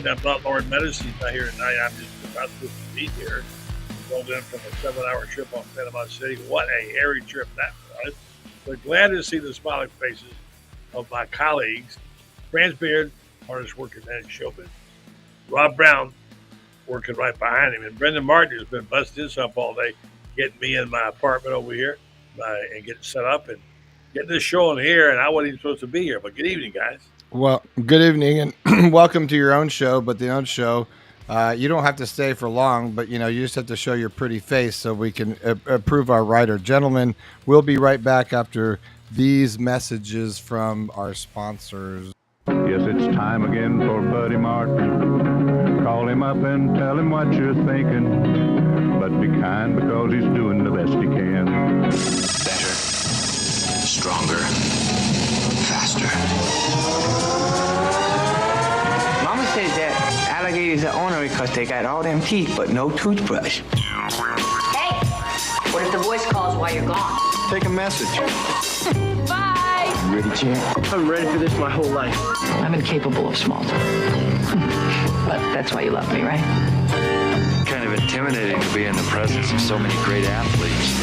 I'm not Lord Medicine. He's not here tonight. I'm just about to be here. Rolled in from a 7-hour trip on Panama City. What a hairy trip that was. But glad to see the smiling faces of my colleagues. FRANZ BREAD, hardest working man in showbiz. Rob Brown, working right behind him. And Brenden Martin has been busting his up all day, getting me in my apartment over here and getting set up and getting this show on the air. And I wasn't even supposed to be here. But good evening, guys. Well, good evening and welcome to your own show, but the own show. You don't have to stay for long, but you just have to show your pretty face so we can approve our writer. Gentlemen, we'll be right back after these messages from our sponsors. Yes, it's time again for Buddy Martin. Call him up and tell him what you're thinking, but be kind because he's doing the best he can. Better, stronger, faster. Mama says that alligators are ornery because they got all them teeth but no toothbrush. Hey, what if the voice calls while you're gone? Take a message. Bye. You ready, champ? I'm ready for this my whole life. I'm incapable of small talk. But that's why you love me, right? Kind of intimidating to be in the presence of so many great athletes.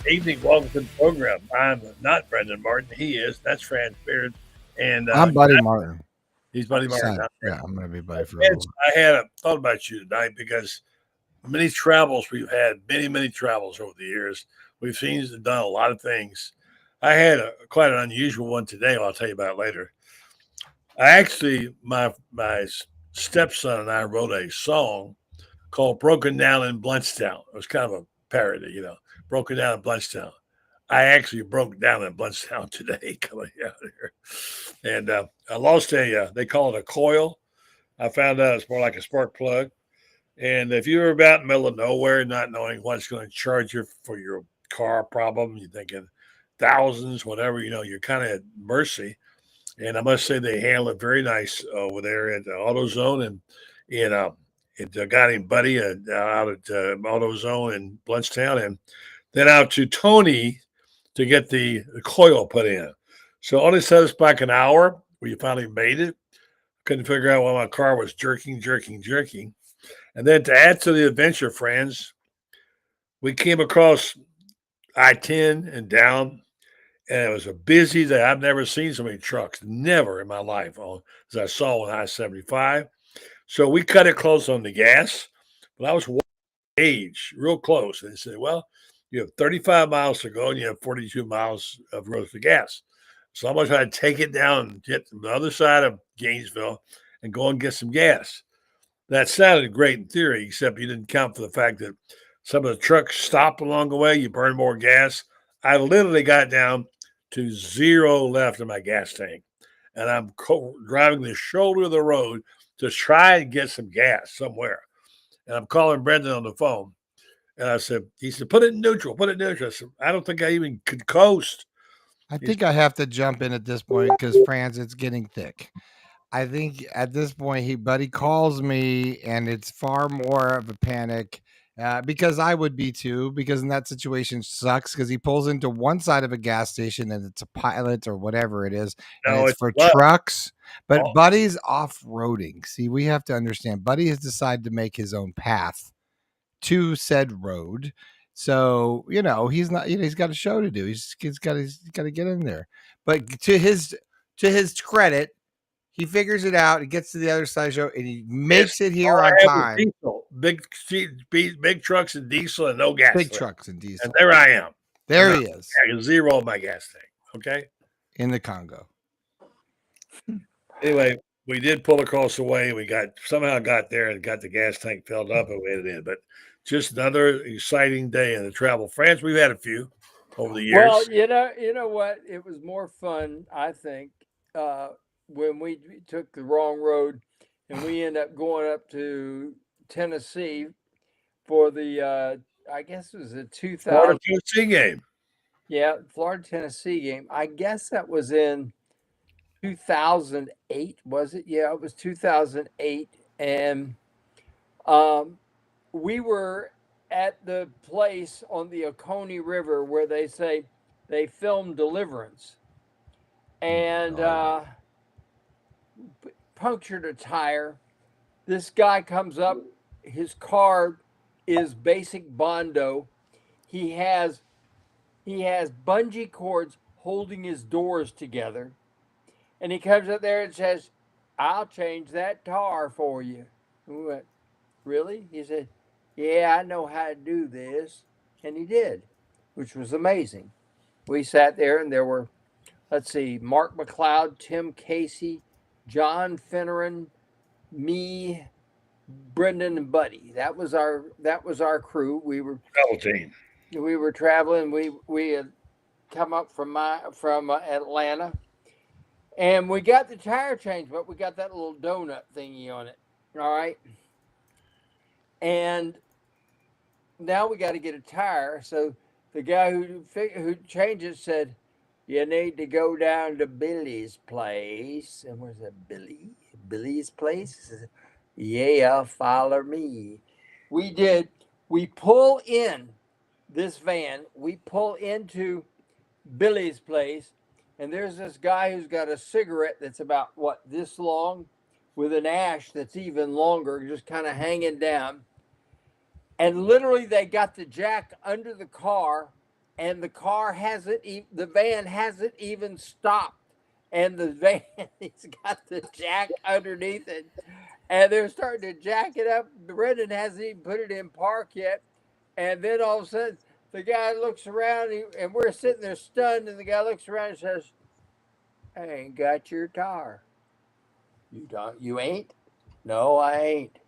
Evening, welcome to the program. I'm not Brenden Martin. He is. That's FRANZ BREAD. And I'm Buddy Martin. He's Buddy Martin. Yeah, I'm going to be Buddy for a little. I had a thought about you tonight because many travels we've had, many travels over the years. We've seen and done a lot of things. I had quite an unusual one today. I'll tell you about it later. My stepson and I wrote a song called "Broken Down in Bluntstown." It was kind of a parody, Broken down in Bluntstown. I actually broke down in Bluntstown today coming out here. And I lost they call it a coil. I found out it's more like a spark plug. And if you're about in the middle of nowhere, not knowing what's going to charge you for your car problem, you're thinking thousands, whatever, you're kind of at mercy. And I must say they handle it very nice over there at AutoZone and it got him Buddy out at AutoZone in Bluntstown and then out to Tony to get the coil put in. So only set us back an hour. We finally made it. Couldn't figure out why my car was jerking. And then to add to the adventure, friends, we came across I-10 and down, and it was a busy day. I've never seen so many trucks, never in my life, as I saw on I-75. So we cut it close on the gas, but I was age real close. And they said, well, you have 35 miles to go and you have 42 miles of road to gas. So I'm going to try to take it down and get to the other side of Gainesville and go and get some gas. That sounded great in theory, except you didn't count for the fact that some of the trucks stopped along the way. You burn more gas. I literally got down to 0 left in my gas tank. And I'm driving the shoulder of the road to try and get some gas somewhere. And I'm calling Brenden on the phone. And he said, put it in neutral. I said, I don't think I even could coast. I think I have to jump in at this point because FRANZ, it's getting thick. I think at this point, Buddy calls me and it's far more of a panic because I would be too, because in that situation sucks because he pulls into one side of a gas station and it's a Pilot or whatever it is. And it's for trucks, but Buddy's off-roading. See, we have to understand Buddy has decided to make his own path to said road. So, he's not, he's got a show to do. He's got to get in there. But to his credit, he figures it out. He gets to the other side of the show and he makes it here on time. Big trucks and diesel and no gas. Big trucks and diesel. And there I am. There he is. I got 0 in my gas tank. Okay. In the Congo. Anyway, we did pull across the way. We somehow got there and got the gas tank filled up and waited in. But just another exciting day in the travel. France, we've had a few over the years. Well, you know what? It was more fun, I think, when we took the wrong road and we ended up going up to Tennessee for the I guess it was a 2000. Florida Tennessee game. Yeah, Florida Tennessee game. I guess that was in 2008, was it? Yeah, it was 2008, and we were at the place on the Oconee River where they say they filmed Deliverance, and punctured a tire. This guy comes up. His car is basic Bondo. He has bungee cords holding his doors together, and he comes up there and says, "I'll change that tar for you." We went, "Really?" He said, "Yeah, I know how to do this," and he did, which was amazing. We sat there, and there were, let's see, Mark McLeod, Tim Casey, John Finneran, me, Brendan, and Buddy. That was our crew. We were Double team. we were traveling. We had come up from Atlanta, and we got the tire change, but we got that little donut thingy on it. All right, and now we got to get a tire. So the guy who changed it said, "You need to go down to Billy's place." And where's that Billy? Billy's place? Yeah, follow me. We did. We pull in this van. We pull into Billy's place, and there's this guy who's got a cigarette that's about this long, with an ash that's even longer, just kind of hanging down. And literally, they got the jack under the car, and the van hasn't even stopped, and the van has got the jack underneath it, and they're starting to jack it up. Brendan hasn't even put it in park yet, and then all of a sudden, the guy looks around, and we're sitting there stunned, and the guy looks around and says, "I ain't got your tar." You ain't? "No, I ain't."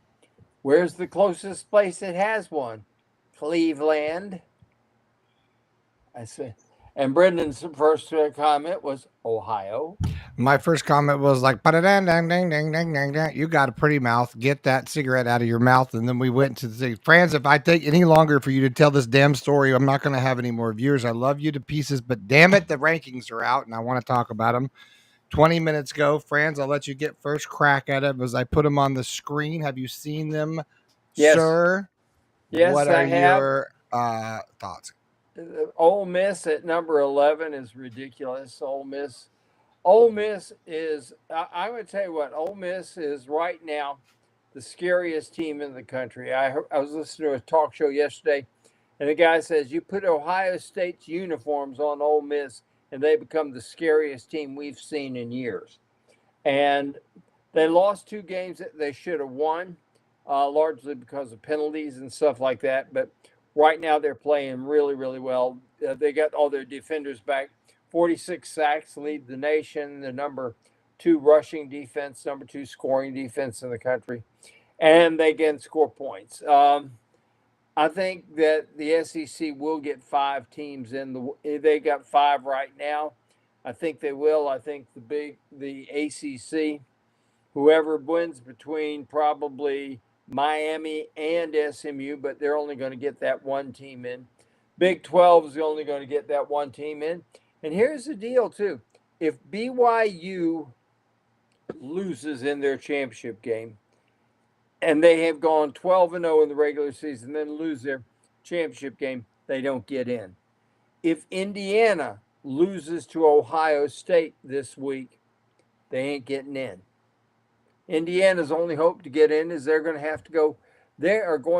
"Where's the closest place that has one?" "Cleveland." I said, and Brendan's first comment was Ohio. My first comment was like, "Ba-da-dang, dang, dang, dang, dang, dang, dang. You got a pretty mouth. Get that cigarette out of your mouth." And then we went to the Franz, if I take any longer for you to tell this damn story, I'm not going to have any more viewers. I love you to pieces, but damn it, the rankings are out and I want to talk about them. 20 minutes ago, Franz, I'll let you get first crack at it as I put them on the screen. Have you seen them, Yes. sir? Yes, what I are have. your thoughts? Ole Miss at number 11 is ridiculous. Ole Miss is, I'm going to tell you what, Ole Miss is right now the scariest team in the country. I was listening to a talk show yesterday, and the guy says, you put Ohio State's uniforms on Ole Miss, and they become the scariest team we've seen in years. And they lost 2 games that they should have won, largely because of penalties and stuff like that. But right now they're playing really, really well. They got all their defenders back. 46 sacks, lead the nation, the number 2 rushing defense, number 2 scoring defense in the country. And they can score points. I think that the SEC will get 5 teams in. They got 5 right now. I think they will. I think the ACC, whoever wins between probably Miami and SMU, but they're only going to get that 1 team in. Big 12 is only going to get that 1 team in. And here's the deal, too. If BYU loses in their championship game, and they have gone 12-0 in the regular season, then lose their championship game, they don't get in. If Indiana loses to Ohio State this week, they ain't getting in. Indiana's only hope to get in is they are going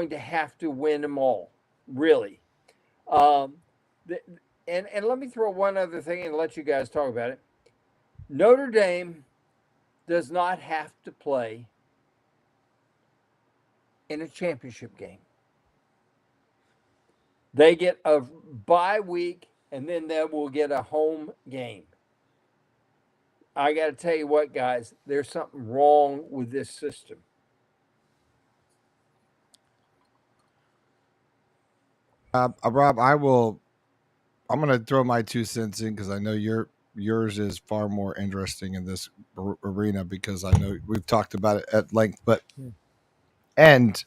to have to win them all, really. And let me throw one other thing and let you guys talk about it. Notre Dame does not have to play in a championship game. They get a bye week, and then they will get a home game. I got to tell you what, guys, there's something wrong with this system. Rob, I'm going to throw my 2 cents in because I know yours is far more interesting in this arena because I know we've talked about it at length. And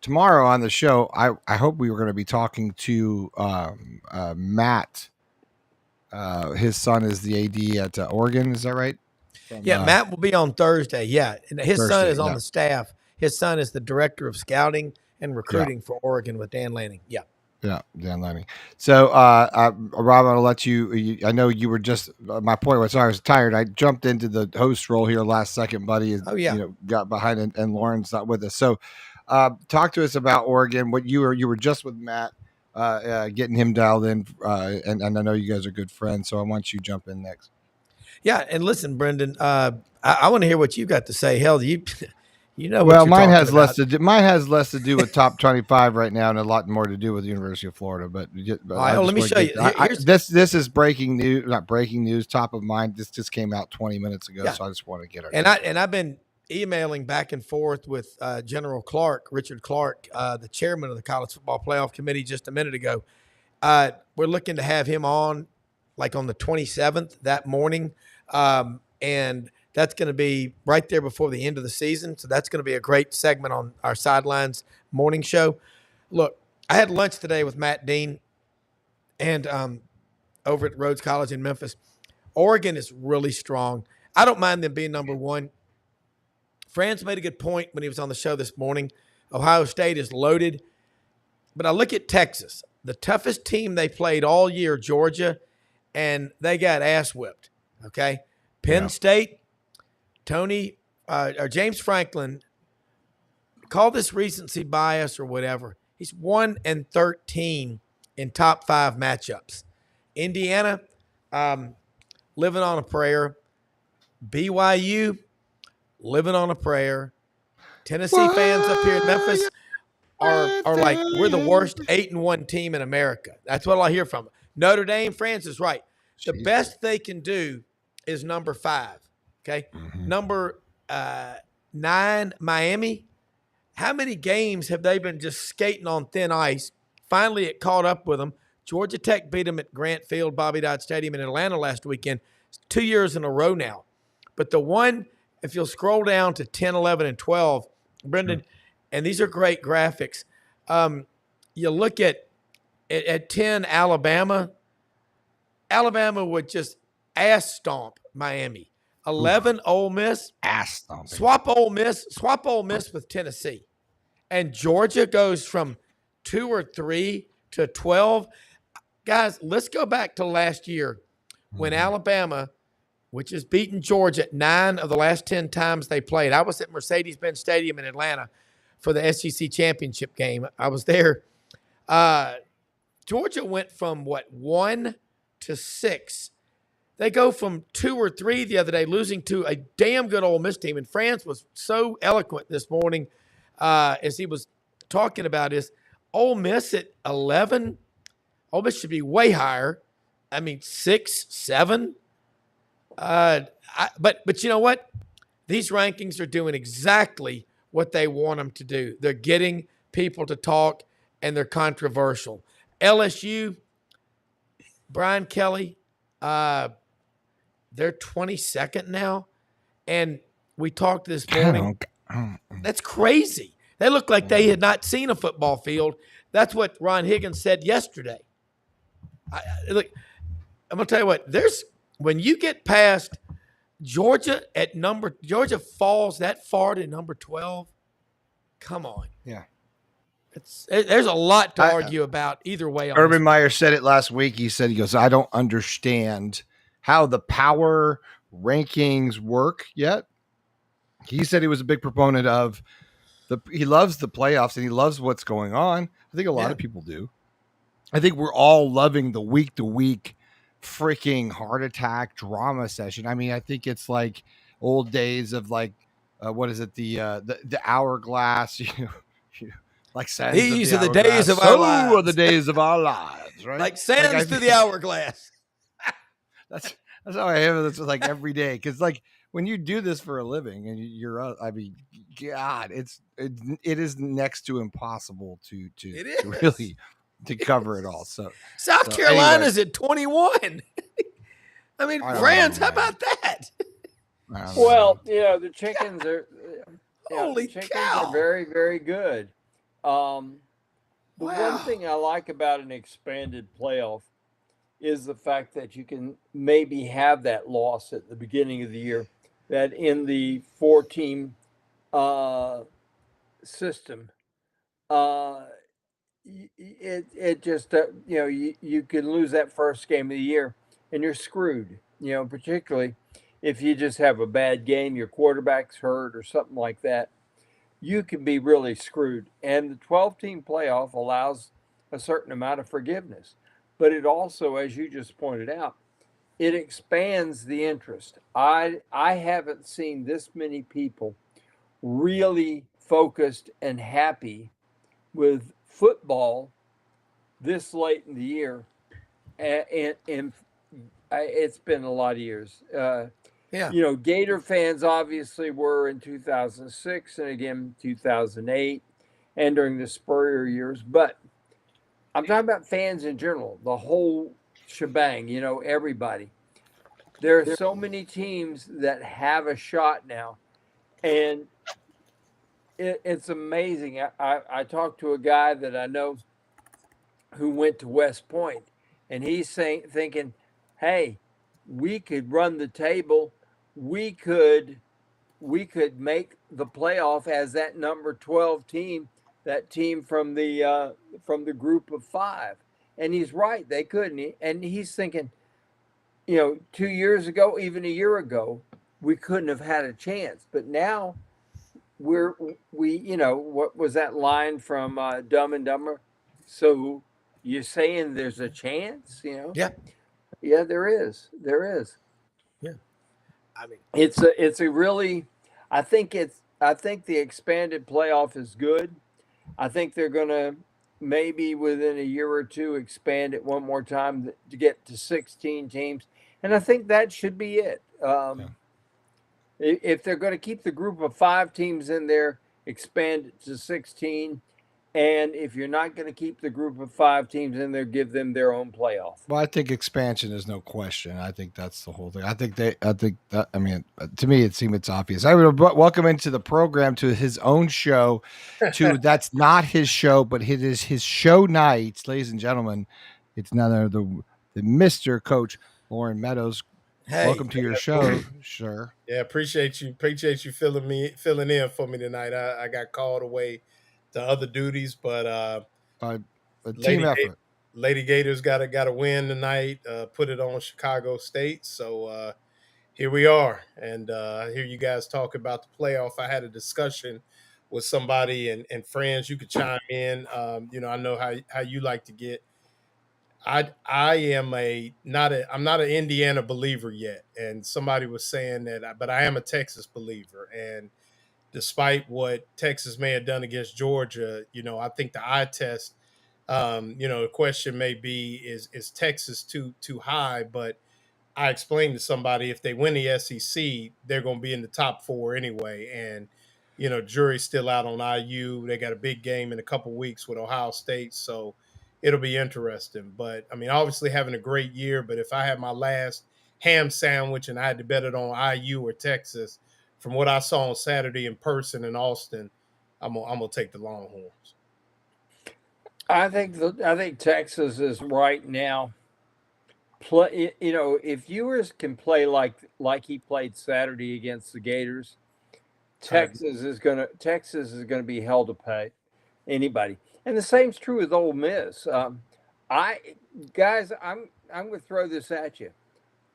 tomorrow on the show, I hope we were going to be talking to Matt. His son is the AD at Oregon. Is that right? From, Yeah, Matt will be on Thursday. Yeah, and his son Thursday, is on yeah. the staff. His son is the director of scouting and recruiting Yeah. for Oregon with Dan Lanning. Yeah. Yeah, Dan Lanning. So, Rob, I'll let you. I know you were just. My point was, I was tired. I jumped into the host role here last second, buddy. Oh, yeah. Got behind, and Lauren's not with us. So, talk to us about Oregon. What you were just with Matt, getting him dialed in, and I know you guys are good friends. So I want you to jump in next. Yeah, and listen, Brendan, I want to hear what you got to say. Hell, you know. Well, what mine you're has talking less about. to do. Mine has less to do with top 25 right now, and a lot more to do with the University of Florida. But All right, let me show you. This is breaking news, not breaking news, top of mind. This just came out 20 minutes ago, so I just want to get it. I've been emailing back and forth with General Clark, Richard Clark, the chairman of the College Football Playoff Committee, just a minute ago. We're looking to have him on, like on the 27th that morning, and that's going to be right there before the end of the season. So that's going to be a great segment on our Sidelines morning show. Look, I had lunch today with Matt Dean and over at Rhodes College in Memphis. Oregon is really strong. I don't mind them being number one. Franz made a good point when he was on the show this morning. Ohio State is loaded. But I look at Texas, the toughest team they played all year, Georgia, and they got ass whipped. Okay? Penn State, James Franklin, call this recency bias or whatever. He's 1-13 in top 5 matchups. Indiana, living on a prayer. BYU, living on a prayer. Tennessee fans up here in Memphis are like, we're the worst 8-1 team in America. That's what I hear from them. Notre Dame, France is right. The best they can do is number 5. Okay. Mm-hmm. Number 9, Miami. How many games have they been just skating on thin ice? Finally, it caught up with them. Georgia Tech beat them at Grant Field, Bobby Dodd Stadium in Atlanta last weekend. It's 2 years in a row now. But the one, if you'll scroll down to 10, 11, and 12, Brendan, and these are great graphics. You look at 10, Alabama. Alabama would just ass stomp Miami. 11, Ole Miss. Ass stomping. Swap Ole Miss with Tennessee. And Georgia goes from 2 or 3 to 12. Guys, let's go back to last year when Alabama, which has beaten Georgia 9 of the last 10 times they played. I was at Mercedes-Benz Stadium in Atlanta for the SEC championship game. I was there. Georgia went from, 1 to 6. They go from 2 or 3 the other day, losing to a damn good Ole Miss team. And Franz was so eloquent this morning as he was talking about his Ole Miss at 11. Ole Miss should be way higher. I mean, 6, 7. But you know what? These rankings are doing exactly what they want them to do. They're getting people to talk, and they're controversial. LSU, Brian Kelly, they're 22nd now. And we talked this morning. That's crazy. They look like they had not seen a football field. That's what Ron Higgins said yesterday. Look, I'm going to tell you what, when you get past Georgia Georgia falls that far to number 12, come on. Yeah. There's a lot to argue about either way. Urban Meyer said it last week. He goes, I don't understand how the power rankings work yet. He said he was a big proponent of he loves the playoffs and he loves what's going on. I think a lot of people do. I think we're all loving the week to week freaking heart attack drama session. I mean, I think it's like old days of like, what is it? The hourglass, like sands. These are the days of our lives. So are the days of our lives, right? Like sands through the hourglass. That's how I have this like every day. Because like when you do this for a living and I mean, God, it is next to impossible to really to cover it all. So South Carolina's at 21. I mean, Franz, how about that? Well, the chickens are holy the chickens cow. are very, very good. The one thing I like about an expanded playoff is the fact that you can maybe have that loss at the beginning of the year, that in the 4-team system, uh, it just you can lose that first game of the year and you're screwed. Particularly if you just have a bad game, your quarterback's hurt or something like that, you can be really screwed. And the 12-team playoff allows a certain amount of forgiveness, but it also, as you just pointed out, it expands the interest. I haven't seen this many people really focused and happy with football this late in the year, and it's been a lot of years. Gator fans obviously were in 2006 and again 2008 and during the Spurrier years, but I'm talking about fans in general, the whole shebang, everybody. There are so many teams that have a shot now, and it's amazing. I talked to a guy that I know who went to West Point, and he's thinking, hey, we could run the table. We could make the playoff as that number 12 team, that team from the group of 5. And he's right, they couldn't. And he's thinking, 2 years ago, even a year ago, we couldn't have had a chance. But now what was that line from Dumb and Dumber? So you're saying there's a chance, Yeah. Yeah, there is. Yeah. I mean, it's a really, I think the expanded playoff is good. I think they're going to maybe within a year or two expand it one more time to get to 16 teams. And I think that should be it. If they're going to keep the group of 5 teams in there, expand it to 16. And if you're not going to keep the group of 5 teams in there, give them their own playoff. Well, I think expansion is no question. I think that's the whole thing. To me, it seems it's obvious. I would welcome into the program to his own show. That's not his show, but it is his show nights, ladies and gentlemen. It's none other than the Mr. Coach Lauren Meadows. Hey, welcome to your show, sir. Yeah, appreciate you filling in for me tonight. I got called away to other duties, but a team effort. Lady Gators got a win tonight. Put it on Chicago State, so here we are. And I hear you guys talk about the playoff. I had a discussion with somebody, and friends, you could chime in. I know how you like to get. I'm not an Indiana believer yet, and somebody was saying that, but I am a Texas believer. And despite what Texas may have done against Georgia, I think the eye test, the question may be is Texas too high? But I explained to somebody if they win the SEC, they're going to be in the top 4 anyway, and jury's still out on IU. They got a big game in a couple weeks with Ohio State, so it'll be interesting. But I mean, obviously having a great year. But if I had my last ham sandwich and I had to bet it on IU or Texas, from what I saw on Saturday in person in Austin, I'm gonna take the Longhorns. I think Texas is right now. If Ewers can play like he played Saturday against the Gators, Texas is gonna be hell to pay anybody. And the same's true with Ole Miss. I'm going to throw this at you.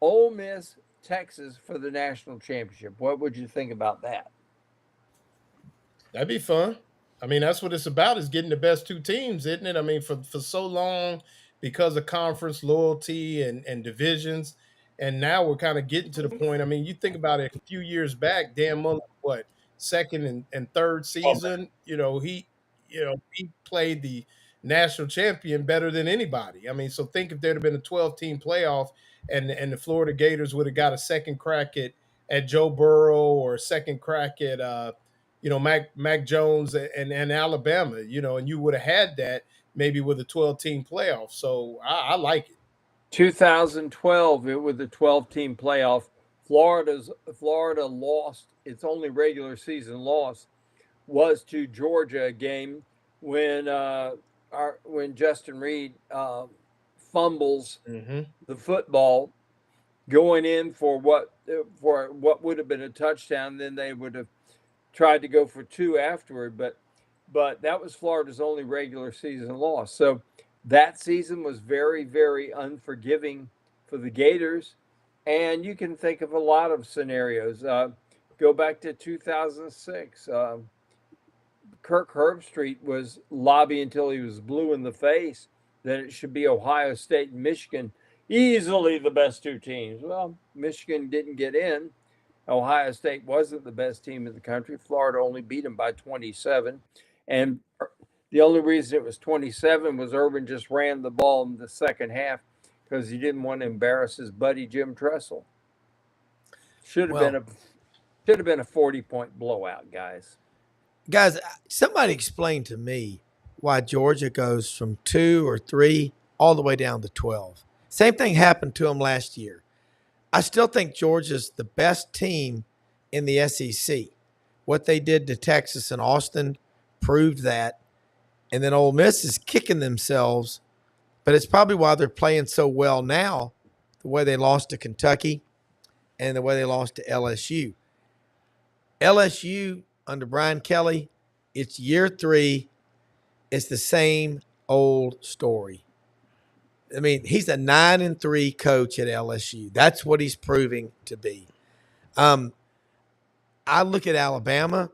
Ole Miss, Texas for the national championship. What would you think about that? That'd be fun. I mean, that's what it's about, is getting the best 2 teams, isn't it? I mean, for so long, because of conference loyalty and divisions, and now we're kind of getting to the point. I mean, you think about it, a few years back, Dan Mullen, second and third season, he played the national champion better than anybody. I mean, so think if there'd have been a 12-team playoff and the Florida Gators would have got a second crack at Joe Burrow, or a second crack at Mac Jones and Alabama, and you would have had that maybe with a 12-team playoff. So I like it. 2012, with the 12-team playoff, Florida lost its only regular season loss was to Georgia, a game when Justin Reed fumbles the football going in for what would have been a touchdown. Then they would have tried to go for 2 afterward, but that was Florida's only regular season loss. So that season was very, very unforgiving for the Gators. And you can think of a lot of scenarios. Go back to 2006. Kirk Herbstreit was lobbying until he was blue in the face that it should be Ohio State and Michigan, easily the best 2 teams. Well, Michigan didn't get in. Ohio State wasn't the best team in the country. Florida only beat them by 27. And the only reason it was 27 was Urban just ran the ball in the second half because he didn't want to embarrass his buddy Jim Tressel. Should have been a 40-point blowout, guys. Guys, somebody explain to me why Georgia goes from 2 or 3 all the way down to 12. Same thing happened to them last year. I still think Georgia's the best team in the SEC. What they did to Texas and Austin proved that. And then Ole Miss is kicking themselves, but it's probably why they're playing so well now, the way they lost to Kentucky and the way they lost to LSU. LSU under Brian Kelly, it's year 3. It's the same old story. I mean, he's a 9-3 coach at LSU. That's what he's proving to be. I look at Alabama,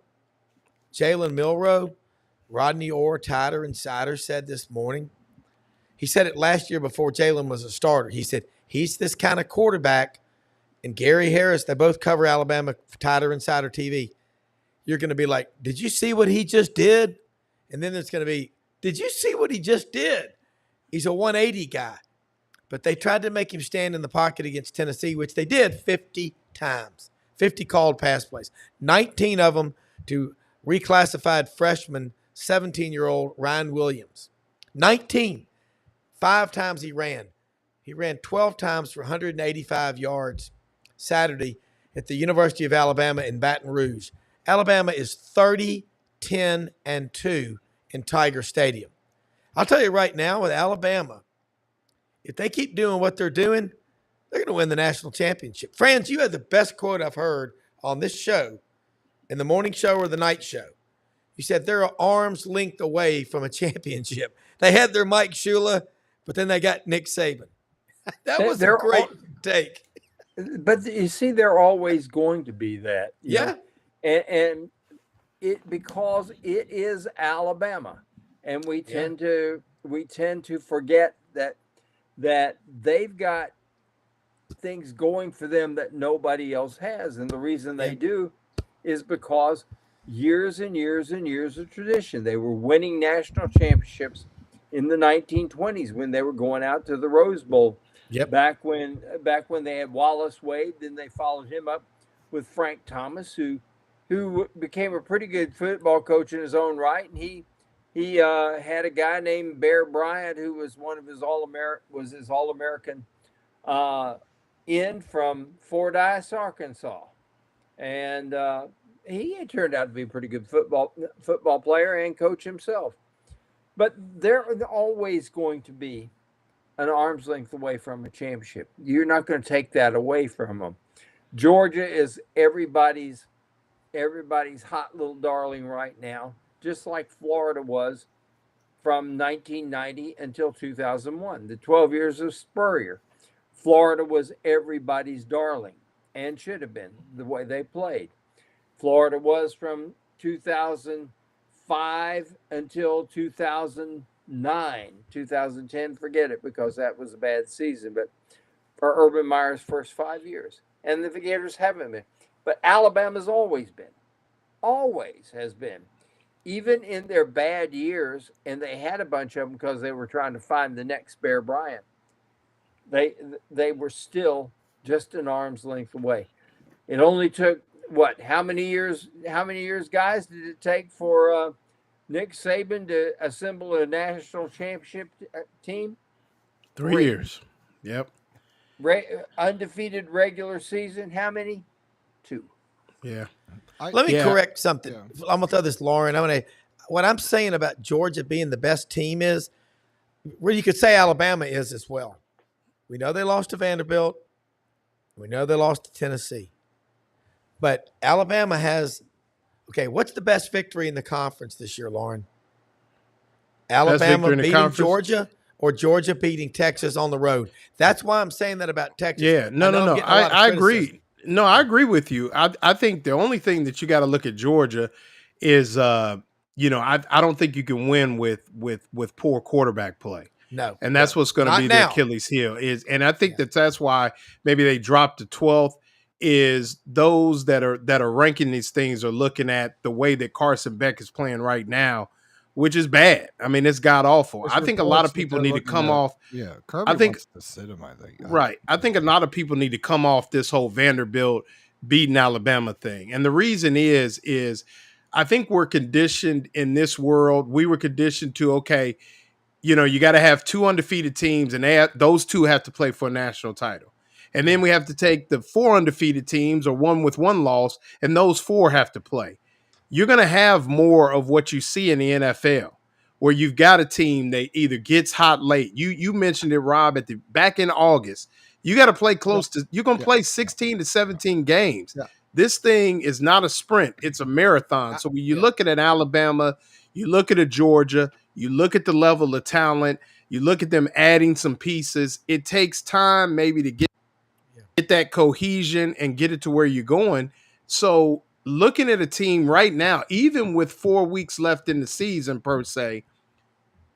Jalen Milroe, Rodney Orr, Tider Insider said this morning. He said it last year before Jalen was a starter. He said, he's this kind of quarterback. And Gary Harris, they both cover Alabama for Tider Insider TV. You're going to be like, did you see what he just did? And then there's going to be, did you see what he just did? He's a 180 guy. But they tried to make him stand in the pocket against Tennessee, which they did 50 times. 50 called pass plays. 19 of them to reclassified freshman, 17-year-old Ryan Williams. 19. 5 times he ran. He ran 12 times for 185 yards Saturday at the University of Alabama in Baton Rouge. Alabama is 30-10-2 in Tiger Stadium. I'll tell you right now, with Alabama, if they keep doing what they're doing, they're going to win the national championship. Franz, you had the best quote I've heard on this show, in the morning show or the night show. You said they're an arm's length away from a championship. They had their Mike Shula, but then they got Nick Saban. That was a great take. But you see, they're always going to be that. You know? And it because it is Alabama, and we tend to forget that they've got things going for them that nobody else has, and the reason they do is because years and years and years of tradition. They were winning national championships in the 1920s when they were going out to the Rose Bowl. Back when they had Wallace Wade, then they followed him up with Frank Thomas, who became a pretty good football coach in his own right, and he had a guy named Bear Bryant who was one of his All-American in from Fordyce, Arkansas, and he turned out to be a pretty good football player and coach himself. But they're always going to be an arm's length away from a championship. You're not going to take that away from them. Georgia is everybody's hot little darling right now, just like Florida was from 1990 until 2001, the 12 years of Spurrier. Florida was everybody's darling and should have been the way they played. Florida was from 2005 until 2009. 2010, forget it, because that was a bad season. But for Urban Meyer's first 5 years. And the Gators haven't been. But Alabama's always has been. Even in their bad years, and they had a bunch of them because they were trying to find the next Bear Bryant, they were still just an arm's length away. It only took, how many years, guys, did it take for Nick Saban to assemble a national championship team? 3 years. Yep. Undefeated regular season, how many? 2. Yeah. Let me correct something. I'm going to throw this, Lauren. what I'm saying about Georgia being the best team is where you could say Alabama is as well. We know they lost to Vanderbilt. We know they lost to Tennessee. But Alabama has – okay, what's the best victory in the conference this year, Lauren? Alabama beating Georgia or Georgia beating Texas on the road? That's why I'm saying that about Texas. Yeah, no. I agree. No, I agree with you. I think the only thing that you got to look at Georgia is, I don't think you can win with poor quarterback play. No, and that's what's going to be the Achilles heel is, and I think that's why maybe they dropped to 12th. Is those that are ranking these things are looking at the way that Carson Beck is playing right now, which is bad. I mean, it's god awful. I think a lot of people need to come off. Yeah, Kirby wants to sit him. I think right. I think a lot of people need to come off this whole Vanderbilt beating Alabama thing, and the reason is I think we're conditioned in this world. We were conditioned to you got to have 2 undefeated teams, and those 2 have to play for a national title. And then we have to take the 4 undefeated teams or 1 with 1 loss, and those 4 have to play. You're going to have more of what you see in the NFL, where you've got a team that either gets hot late. You mentioned it, Rob, back in August. You got to play close to – you're going to play 16 to 17 games. Yeah. This thing is not a sprint. It's a marathon. So when you look at an Alabama, you look at a Georgia, you look at the level of talent, you look at them adding some pieces, it takes time maybe to get that cohesion and get it to where you're going. So looking at a team right now, even with 4 weeks left in the season per se,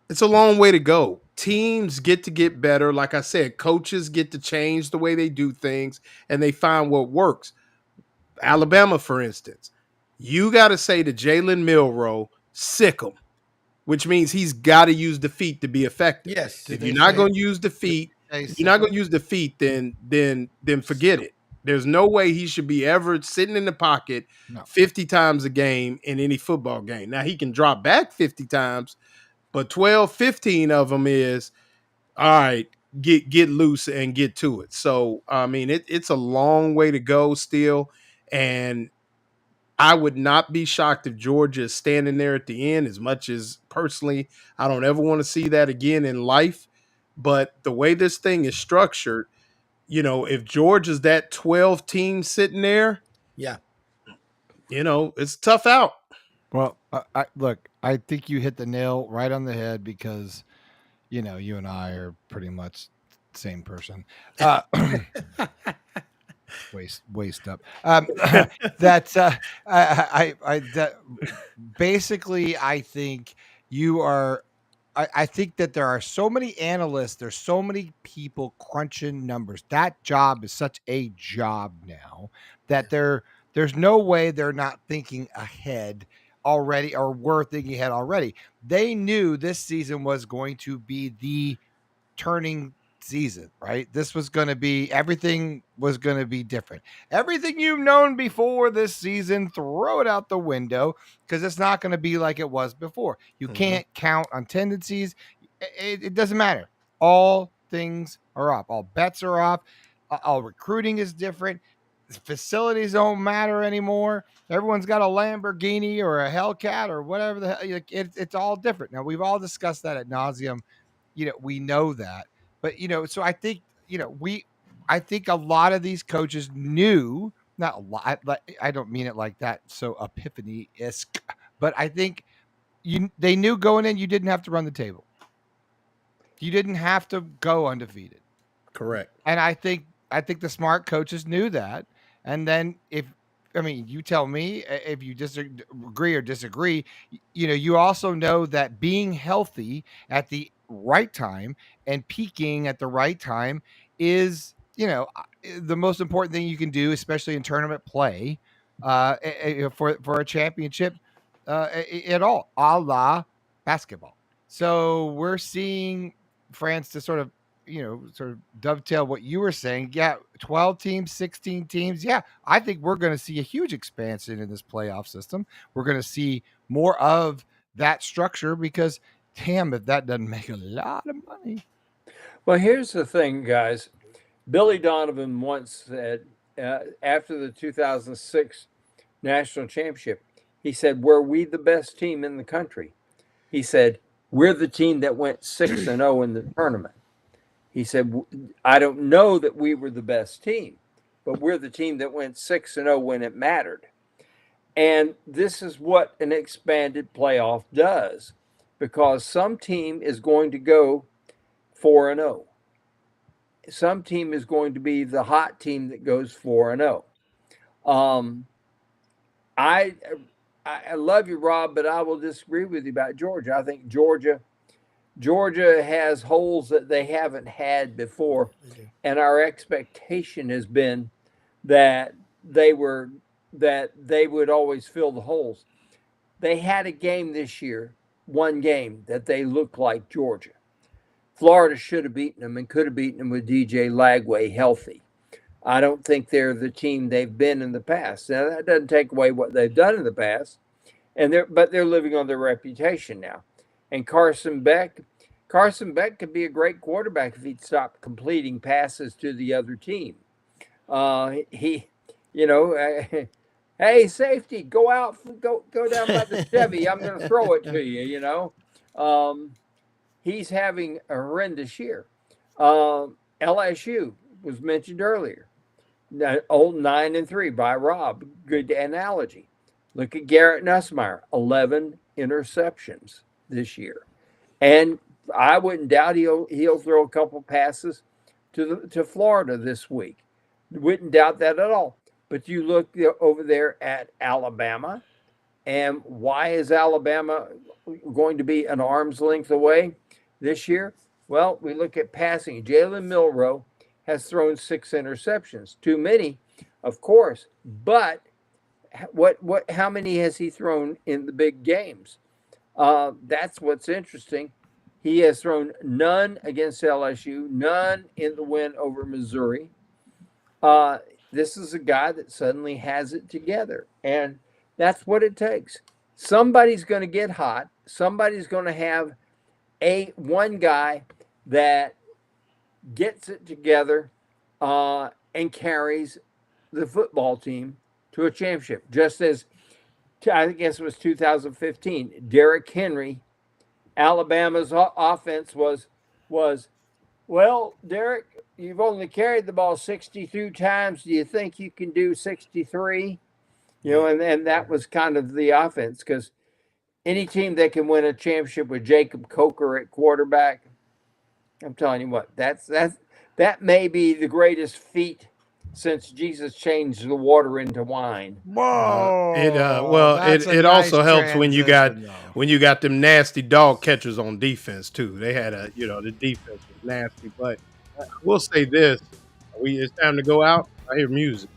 it's a long way to go. Teams get to get better. Like I said, coaches get to change the way they do things and they find what works. Alabama, for instance, you got to say to Jalen Milroe, sick him, which means he's got to use defeat to be effective. Yes. If you're not going to use defeat, then forget it. There's no way he should be ever sitting in the pocket 50 times a game in any football game. Now, he can drop back 50 times, but 12, 15 of them is, all right, get loose and get to it. So, I mean, it's a long way to go still, and I would not be shocked if Georgia is standing there at the end, as much as personally I don't ever want to see that again in life. But the way this thing is structured, if Georgia's that 12 team sitting there, it's tough out. Well, I think you hit the nail right on the head because, you and I are pretty much the same person. Waist up. Basically, I think you are. I think that there are so many analysts, there's so many people crunching numbers. That job is such a job now that there's no way they're not thinking ahead already, or were thinking ahead already. They knew this season was going to be the turning season, right? This was going to be, everything was going to be different. Everything you've known before this season, throw it out the window, because it's not going to be like it was before. You can't count on tendencies. It doesn't matter. All things are up. All bets are off. All recruiting is different. Facilities don't matter anymore. Everyone's got a Lamborghini or a Hellcat or whatever the hell. It's all different. Now, we've all discussed that ad nauseum. We know that. But, so I think, I think a lot of these coaches knew, not a lot, I don't mean it like that, so epiphany-esque, but I think they knew going in, you didn't have to run the table. You didn't have to go undefeated. Correct. And I think the smart coaches knew that. And then you tell me if you agree or disagree, you also know that being healthy at the right time and peaking at the right time is, the most important thing you can do, especially in tournament play, for a championship, at all, a la basketball. So we're seeing France to sort of dovetail what you were saying. Yeah, 12 teams, 16 teams. Yeah, I think we're going to see a huge expansion in this playoff system. We're going to see more of that structure because, damn, if that doesn't make a lot of money. Well, here's the thing, guys. Billy Donovan once said, after the 2006 national championship, He said, "Were we the best team in the country?" He said, "We're the team that went 6-0 in the tournament." He said, "I don't know that we were the best team, but we're the team that went 6-0 when it mattered." And this is what an expanded playoff does, because some team is going to go 4-0. Some team is going to be the hot team that goes 4-0. I love you, Rob, but I will disagree with you about Georgia. I think Georgia has holes that they haven't had before, and our expectation has been that they would always fill the holes. They had a game this year, one game that they looked like Georgia. Florida should have beaten them and could have beaten them with DJ Lagway healthy. I don't think they're the team they've been in the past. Now, that doesn't take away what they've done in the past, but they're living on their reputation now. And Carson Beck could be a great quarterback if he'd stop completing passes to the other team. Hey, safety, go out, go down by the Chevy. I'm going to throw it to you. He's having a horrendous year. LSU was mentioned earlier. Old 9-3 by Rob. Good analogy. Look at Garrett Nussmeier, 11 interceptions this year, and I wouldn't doubt he'll throw a couple passes to Florida this week. Wouldn't doubt that at all. But you look over there at Alabama, and why is Alabama going to be an arm's length away this year? Well, we look at passing. Jalen Milroe has thrown 6 interceptions. Too many, of course. But how many has he thrown in the big games? That's what's interesting. He has thrown none against LSU, none in the win over Missouri. This is a guy that suddenly has it together, and that's what it takes. Somebody's going to get hot. Somebody's going to have one guy that gets it together and carries the football team to a championship. Just as, I guess it was 2015, Derrick Henry, Alabama's offense was, well, Derrick, you've only carried the ball 62 times. Do you think you can do 63? And that was kind of the offense, because any team that can win a championship with Jacob Coker at quarterback, I'm telling you what, that may be the greatest feat since Jesus changed the water into wine. Whoa! It also helps when you got them nasty dog catchers on defense too. They had the defense was nasty. But I will say this: it's time to go out. I hear music.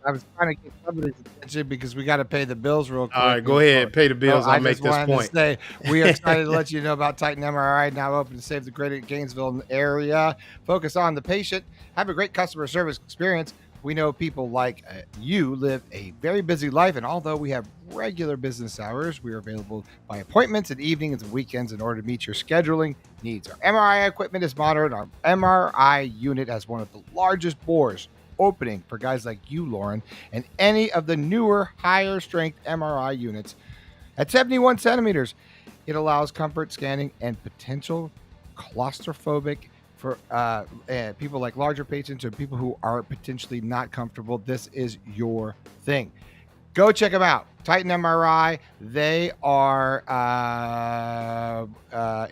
I was trying to get somebody's attention because we got to pay the bills real quick. All right, go ahead, pay the bills. I'll make this point. We are excited to let you know about Titan MRI, now open to save the greater Gainesville area. Focus on the patient. Have a great customer service experience. We know people like you live a very busy life, and although we have regular business hours, we are available by appointments and evenings and weekends in order to meet your scheduling needs. Our MRI equipment is modern. Our MRI unit has one of the largest bores opening for guys like you, Lauren, and any of the newer, higher strength MRI units at 71 centimeters. It allows comfort scanning and potential claustrophobic for people like larger patients or people who are potentially not comfortable. This is your thing. Go check them out. Titan MRI. They are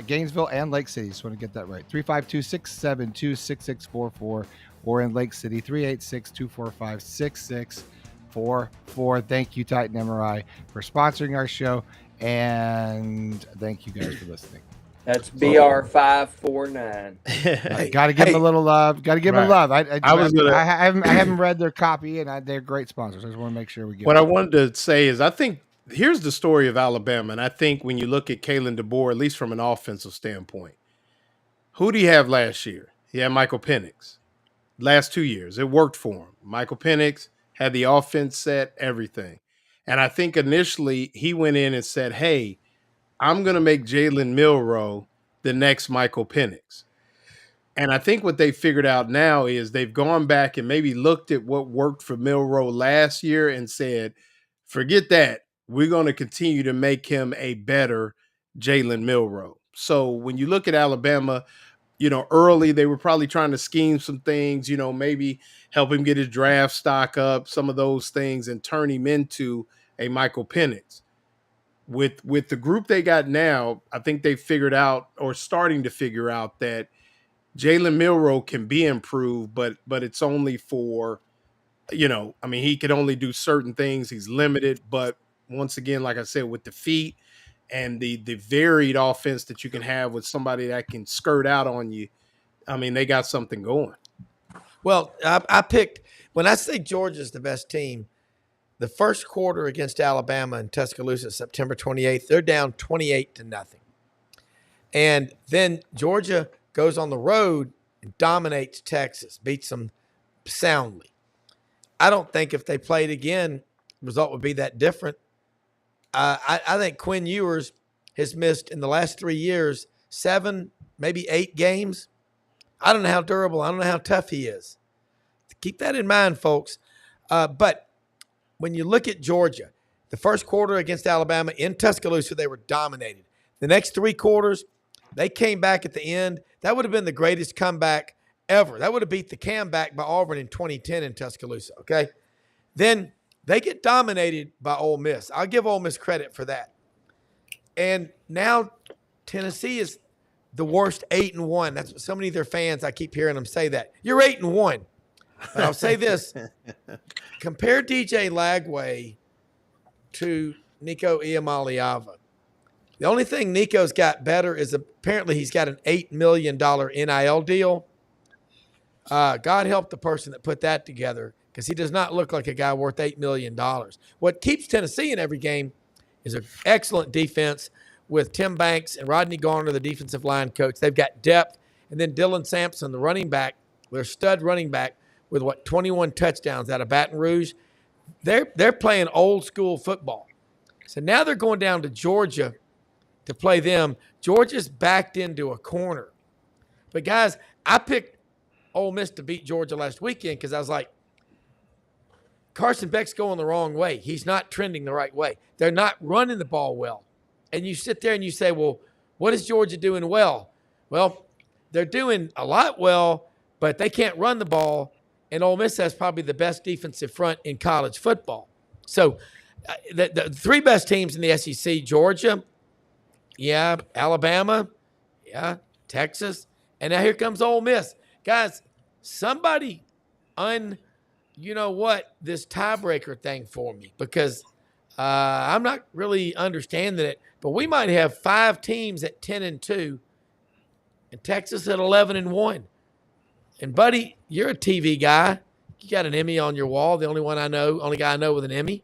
Gainesville and Lake City. Just want to get that right. 352-672-6644. Or in Lake City, 386-245-6644. Thank you, Titan MRI, for sponsoring our show, and thank you guys for listening. That's BR549. Got to give them a little love. Got to give them love. I haven't read their copy, and they're great sponsors. I just want to make sure we get. What I wanted to say is, I think here's the story of Alabama, and I think when you look at Kalen DeBoer, at least from an offensive standpoint, who do you have last year? He had Michael Penix. Last 2 years, it worked for him. Michael Penix had the offense set, everything. And I think initially he went in and said, hey, I'm going to make Jalen Milroe the next Michael Penix. And I think what they figured out now is they've gone back and maybe looked at what worked for Milroe last year and said, Forget that. We're going to continue to make him a better Jalen Milroe. So when you look at Alabama, early they were probably trying to scheme some things, maybe help him get his draft stock up, some of those things, and turn him into a Michael Penix. With the group they got now, I think they figured out, or starting to figure out, that Jalen Milroe can be improved, but it's only for, he can only do certain things. He's limited, but once again, like I said, with the feet and the varied offense that you can have with somebody that can skirt out on you, they got something going. Well, I picked, when I say Georgia's the best team, the first quarter against Alabama in Tuscaloosa, September 28th, they're down 28-0. And then Georgia goes on the road and dominates Texas, beats them soundly. I don't think if they played again, the result would be that different. I think Quinn Ewers has missed in the last 3 years 7, maybe 8 games. I don't know how durable, I don't know how tough he is. Keep that in mind, folks. But when you look at Georgia, the first quarter against Alabama in Tuscaloosa, they were dominated. The next 3 quarters, they came back at the end. That would have been the greatest comeback ever. That would have beat the comeback by Auburn in 2010 in Tuscaloosa, okay? Then they get dominated by Ole Miss. I'll give Ole Miss credit for that. And now Tennessee is the worst 8-1. That's what so many of their fans, I keep hearing them say that. You're 8-1. But I'll say this. Compare DJ Lagway to Nico Iamaleava. The only thing Nico's got better is apparently he's got an $8 million NIL deal. God help the person that put that together, because he does not look like a guy worth $8 million. What keeps Tennessee in every game is an excellent defense with Tim Banks and Rodney Garner, the defensive line coach. They've got depth. And then Dylan Sampson, the running back, their stud running back, with 21 touchdowns out of Baton Rouge. They're playing old school football. So now they're going down to Georgia to play them. Georgia's backed into a corner. But guys, I picked Ole Miss to beat Georgia last weekend because I was like, Carson Beck's going the wrong way. He's not trending the right way. They're not running the ball well. And you sit there and you say, well, what is Georgia doing well? Well, they're doing a lot well, but they can't run the ball. And Ole Miss has probably the best defensive front in college football. So the 3 best teams in the SEC, Georgia, yeah, Alabama, yeah, Texas, and now here comes Ole Miss. Guys, somebody this tiebreaker thing for me, because I'm not really understanding it, but we might have 5 teams at 10-2 and Texas at 11-1. And, buddy, you're a TV guy. You got an Emmy on your wall, the only guy I know with an Emmy.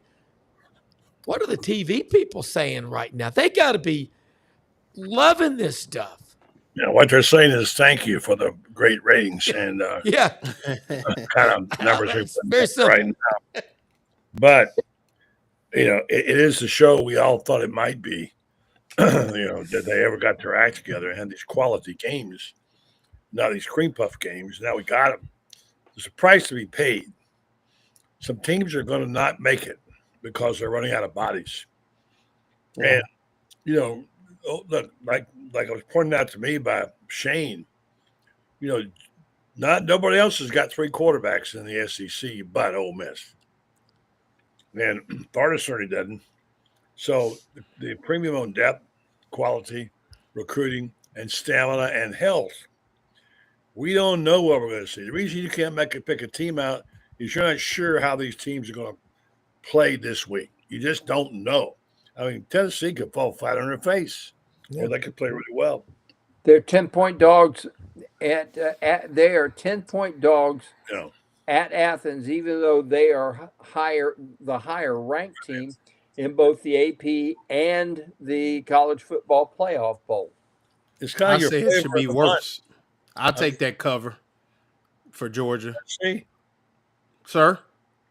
What are the TV people saying right now? They got to be loving this stuff. Yeah, what they're saying is thank you for the great ratings and kind of numbers very simple right now. But, it is the show we all thought it might be, that they ever got their act together and had these quality games. Now these cream puff games, now we got them. There's a price to be paid. Some teams are going to not make it because they're running out of bodies. Yeah. And, look, like it was pointed out to me by Shane, nobody else has got 3 quarterbacks in the SEC but Ole Miss. And Florida certainly doesn't. So the premium on depth, quality, recruiting, and stamina and health. We don't know what we're going to see. The reason you can't pick a team out is you're not sure how these teams are going to play this week. You just don't know. Tennessee could fall flat on their face, or they could play really well. They're 10-point dogs they are 10-point dogs at Athens, even though they are the higher ranked team in both the AP and the College Football Playoff Bowl. It's kind of your say it should be worse. I'll take that cover for Georgia. Tennessee? Sir?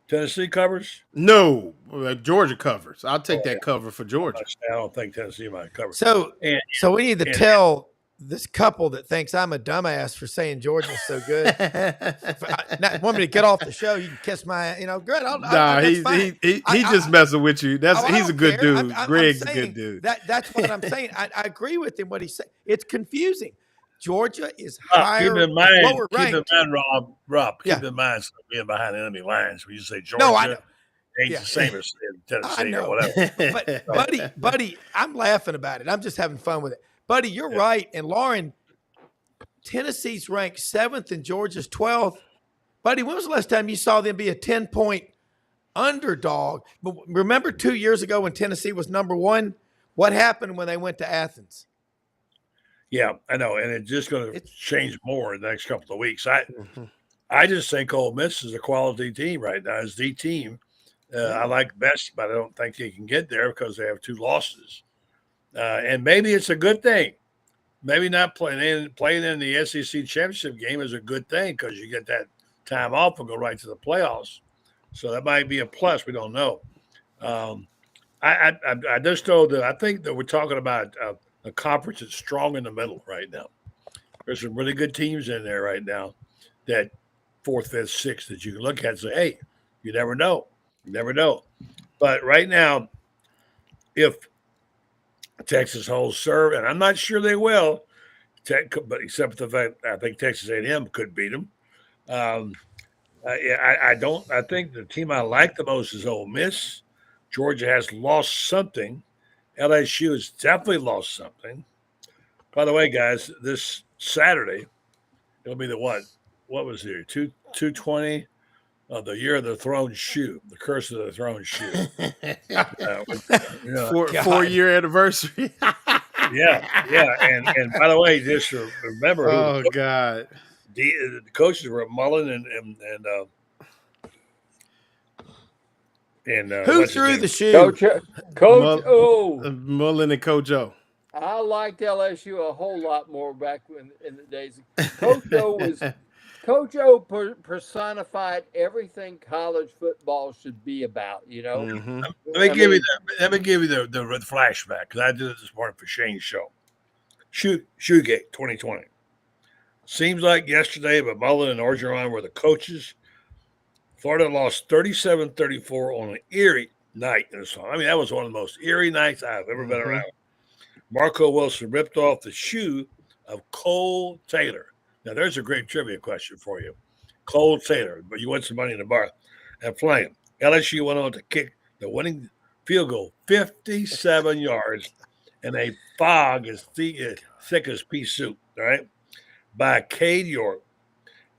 Tennessee covers? No, Georgia covers. I'll take that cover for Georgia. I don't think Tennessee might cover. So we need to tell this couple that thinks I'm a dumbass for saying Georgia's so good. Want me to get off the show? You can kiss my, good. Nah, That's fine. he just messing with you. He's a good care. dude. I'm Greg's a saying good dude. That's what I'm saying. I agree with him. What he said. It's confusing. Georgia is Keep higher, in mind, lower ranked. Rob. Keep Yeah. in mind, being behind enemy lines. When you say Georgia, No, I know. ain't the same as Tennessee or whatever. But buddy, I'm laughing about it. I'm just having fun with it. Buddy, you're right. And Lauren, Tennessee's ranked 7th and Georgia's 12th. Buddy, when was the last time you saw them be a 10-point underdog? But remember 2 years ago when Tennessee was number 1? What happened when they went to Athens? Yeah, I know. And it's just going to change more in the next couple of weeks. I just think Ole Miss is a quality team right now. It's the team I like best, but I don't think they can get there because they have 2 losses. And maybe it's a good thing. Maybe not playing in the SEC championship game is a good thing because you get that time off and go right to the playoffs. So that might be a plus. We don't know. I just know that I think that we're talking about a conference that's strong in the middle right now. There's some really good teams in there right now that 4th, 5th, 6th that you can look at and say, hey, you never know. You never know. But right now, if Texas holds serve, and I'm not sure they will, but except for the fact I think Texas A&M could beat them. I think the team I like the most is Ole Miss. Georgia has lost something. LSU has definitely lost something. By the way, guys, this Saturday, it'll be the what? What was there? 220 of the year of the throne shoe, the curse of the throne shoe. 4-year anniversary. yeah. And by the way, just remember. Oh God. The coaches were Mullen and who threw the shoe? Coach Mullen and Coach O. I liked LSU a whole lot more back in the days. Coach O personified everything college football should be about. Mm-hmm. Let me give you the flashback because I did it this morning for Shane's show. Shoegate 2020. Seems like yesterday, but Mullen and Orgeron were the coaches. Florida lost 37-34 on an eerie night in the song. I mean, that was one of the most eerie nights I've ever been around. Marco Wilson ripped off the shoe of Cole Taylor. Now, there's a great trivia question for you. Cole Taylor, but you won some money in the bar at Flame. LSU went on to kick the winning field goal 57 yards in a fog as thick as pea soup, all right, by Cade York.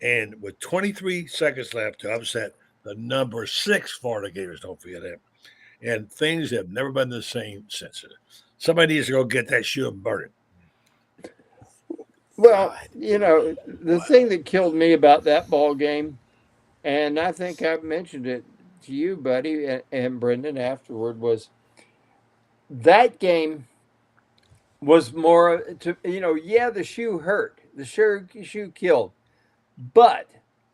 And with 23 seconds left to upset the number 6 Florida Gators, don't forget that. And things have never been the same since. Somebody needs to go get that shoe and burn it. Well, the thing that killed me about that ball game, and I think I've mentioned it to you, buddy, and Brendan afterward, was that game was more the shoe hurt. The shoe killed. But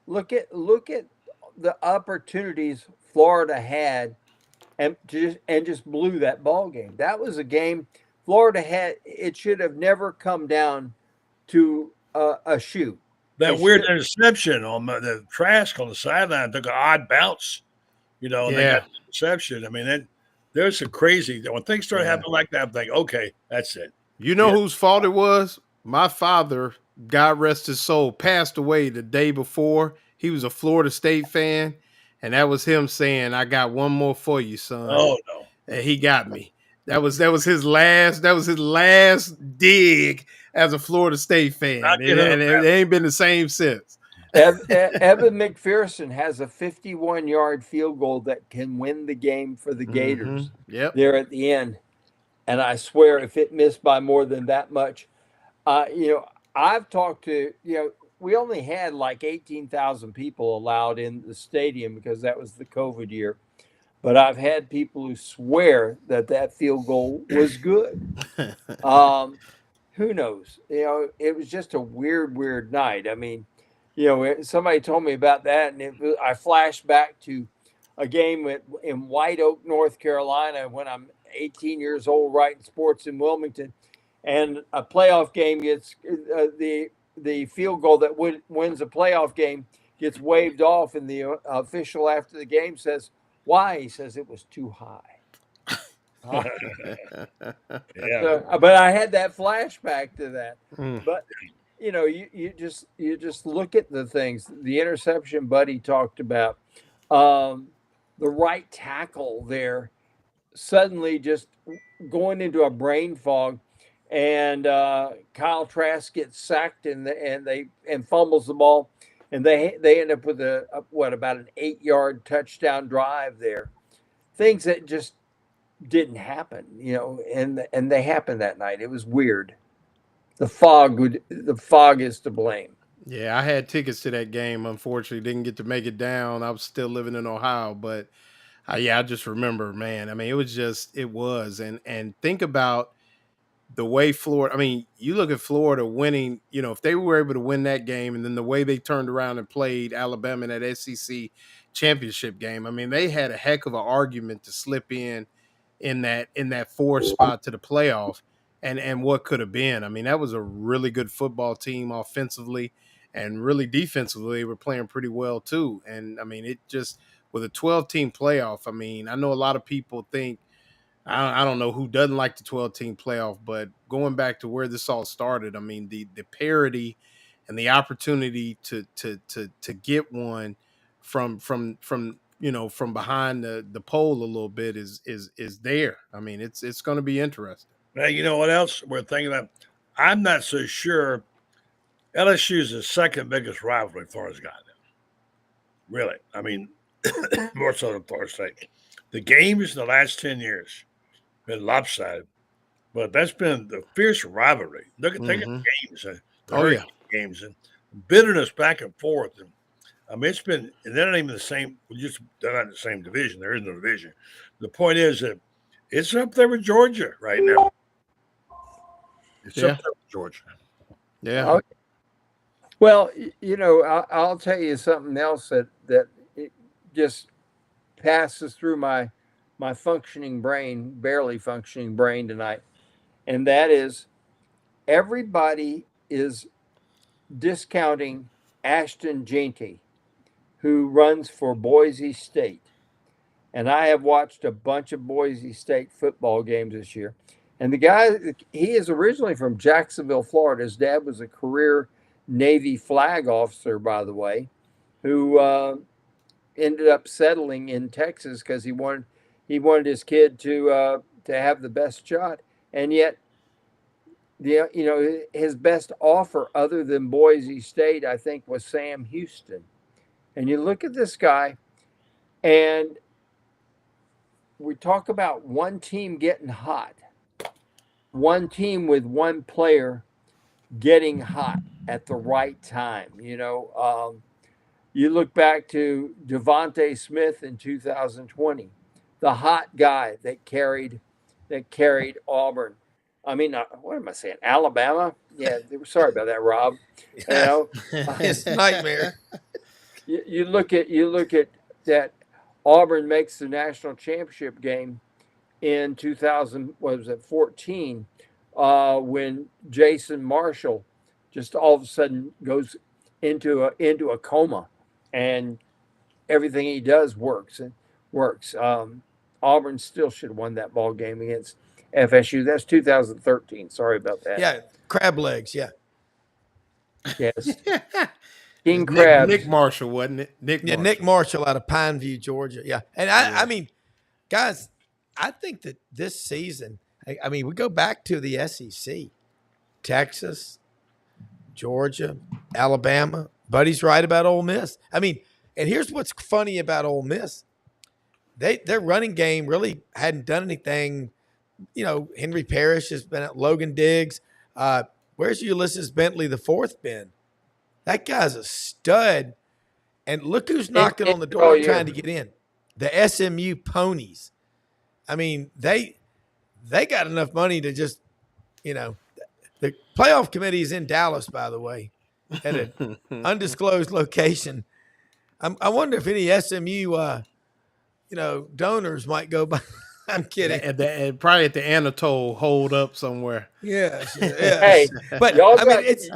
look at the opportunities Florida had and just blew that ball game. That was a game Florida had. It should have never come down to a shoe. That weird interception on the Trask on the sideline took an odd bounce. They got the interception. I mean, there's some crazy. When things start happening like that, I'm thinking, okay, that's it. You know whose fault it was? My father, God rest his soul, passed away the day before. He was a Florida State fan, and that was him saying, "I got one more for you, son." Oh no! And he got me. That was his last. That was his last dig as a Florida State fan, and it ain't been the same since. Evan McPherson has a 51-yard field goal that can win the game for the Gators. There at the end, and I swear, if it missed by more than that much, I've talked to we only had like 18,000 people allowed in the stadium because that was the COVID year. But I've had people who swear that field goal was good. Who knows? It was just a weird night. I mean, somebody told me about that, and I flashed back to a game in White Oak, North Carolina, when I'm 18 years old, writing sports in Wilmington. and a playoff game gets the field goal that wins a playoff game gets waved off, and the official after the game says, "Why?" He says it was too high. Yeah. So, but I had that flashback to that. Mm. But you just look at the things. The interception Buddy talked about, the right tackle there, suddenly just going into a brain fog, and Kyle Trask gets sacked and fumbles the ball, and they end up with about an 8-yard touchdown drive there. Things that just didn't happen, and they happened that night. It was weird. The fog is to blame. Yeah, I had tickets to that game. Unfortunately, didn't get to make it down. I was still living in Ohio, but yeah, I just remember, man. I mean, it was, and think about the way Florida. I mean, you look at Florida winning. If they were able to win that game, and then the way they turned around and played Alabama in that SEC championship game. I mean, they had a heck of an argument to slip in that fourth spot to the playoff, and what could have been. I mean, that was a really good football team offensively, and really defensively they were playing pretty well too. And I mean, it just with a 12-team playoff. I mean, I know a lot of people think I don't know who doesn't like the 12-team playoff, but going back to where this all started, I mean, the parity and the opportunity to get one from behind the pole a little bit is there. I mean, it's going to be interesting. Now, you know what else we're thinking about? I'm not so sure. LSU is the second biggest rivalry Florida's got now. Really, I mean, more so than Florida State. The games in the last 10 years been lopsided, but that's been the fierce rivalry. Take at the games, games, and bitterness back and forth. And I mean, it's been, and they're not even the same. They're not in the same division. There is no division. The point is that it's up there with Georgia right now. It's up there with Georgia. Yeah. Okay. Well, I'll tell you something else that it just passes through my functioning brain, barely functioning brain tonight, and that is everybody is discounting Ashton Jeanty, who runs for Boise State. And I have watched a bunch of Boise State football games this year. And the guy, he is originally from Jacksonville, Florida. His dad was a career Navy flag officer, by the way, who ended up settling in Texas because he wanted his kid to have the best shot. And yet, his best offer other than Boise State, I think, was Sam Houston. And you look at this guy, and we talk about one team getting hot, one team with one player getting hot at the right time. You look back to Devontae Smith in 2020, the hot guy that carried Auburn. I mean, what am I saying? Alabama? Yeah, sorry about that, Rob. It's a nightmare. You look at that. Auburn makes the national championship game in 2014 when Jason Marshall just all of a sudden goes into a coma, and everything he does works. Auburn still should have won that ball game against FSU. That's 2013. Sorry about that. Yeah, crab legs. Yeah. Yes. King Crab. Nick Marshall, wasn't it? Nick Marshall out of Pineview, Georgia. Yeah. And I mean, guys, I think that this season, I mean, we go back to the SEC, Texas, Georgia, Alabama. Buddy's right about Ole Miss. I mean, and here's what's funny about Ole Miss. Their running game really hadn't done anything. Henry Parrish has been at Logan Diggs. Where's Ulysses Bentley the fourth been? That guy's a stud. And look who's knocking on the door trying to get in. The SMU Ponies. I mean, they got enough money to just, the playoff committee is in Dallas, by the way, at an undisclosed location. I wonder if any SMU, donors might go by. I'm kidding. And probably at the Anatole hold up somewhere. Yes. Hey, But y'all I mean, got, it's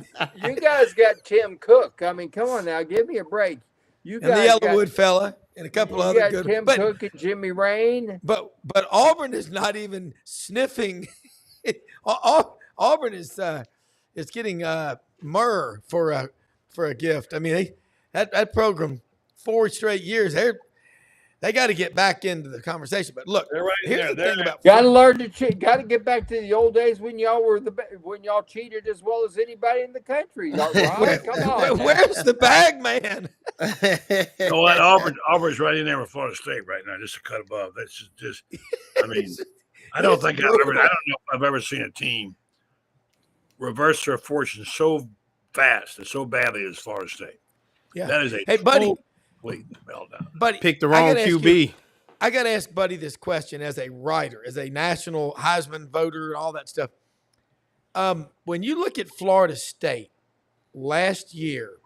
you guys got Tim Cook. I mean, come on now, give me a break. You and the guys got Yellowwood fella and a couple you other got good. Tim But Cook and Jimmy Rain. but Auburn is not even sniffing. Auburn is getting myrrh for a gift. I mean, that program 4 straight years they got to get back into the conversation. But look, They're right here's there. the thing about Got to learn to cheat. Got to get back to the old days when y'all were when y'all cheated as well as anybody in the country. Y'all, Rob, come on. where's the bag man? You know what? Auburn's right in there with Florida State right now, just a cut above. That's just I mean, I don't know if I've ever seen a team reverse their fortune so fast and so badly as Florida State. Yeah. That is a Hey, buddy. complete meltdown. Buddy, Pick the wrong QB. I got to ask Buddy this question as a writer, as a national Heisman voter, and all that stuff. When you look at Florida State last year,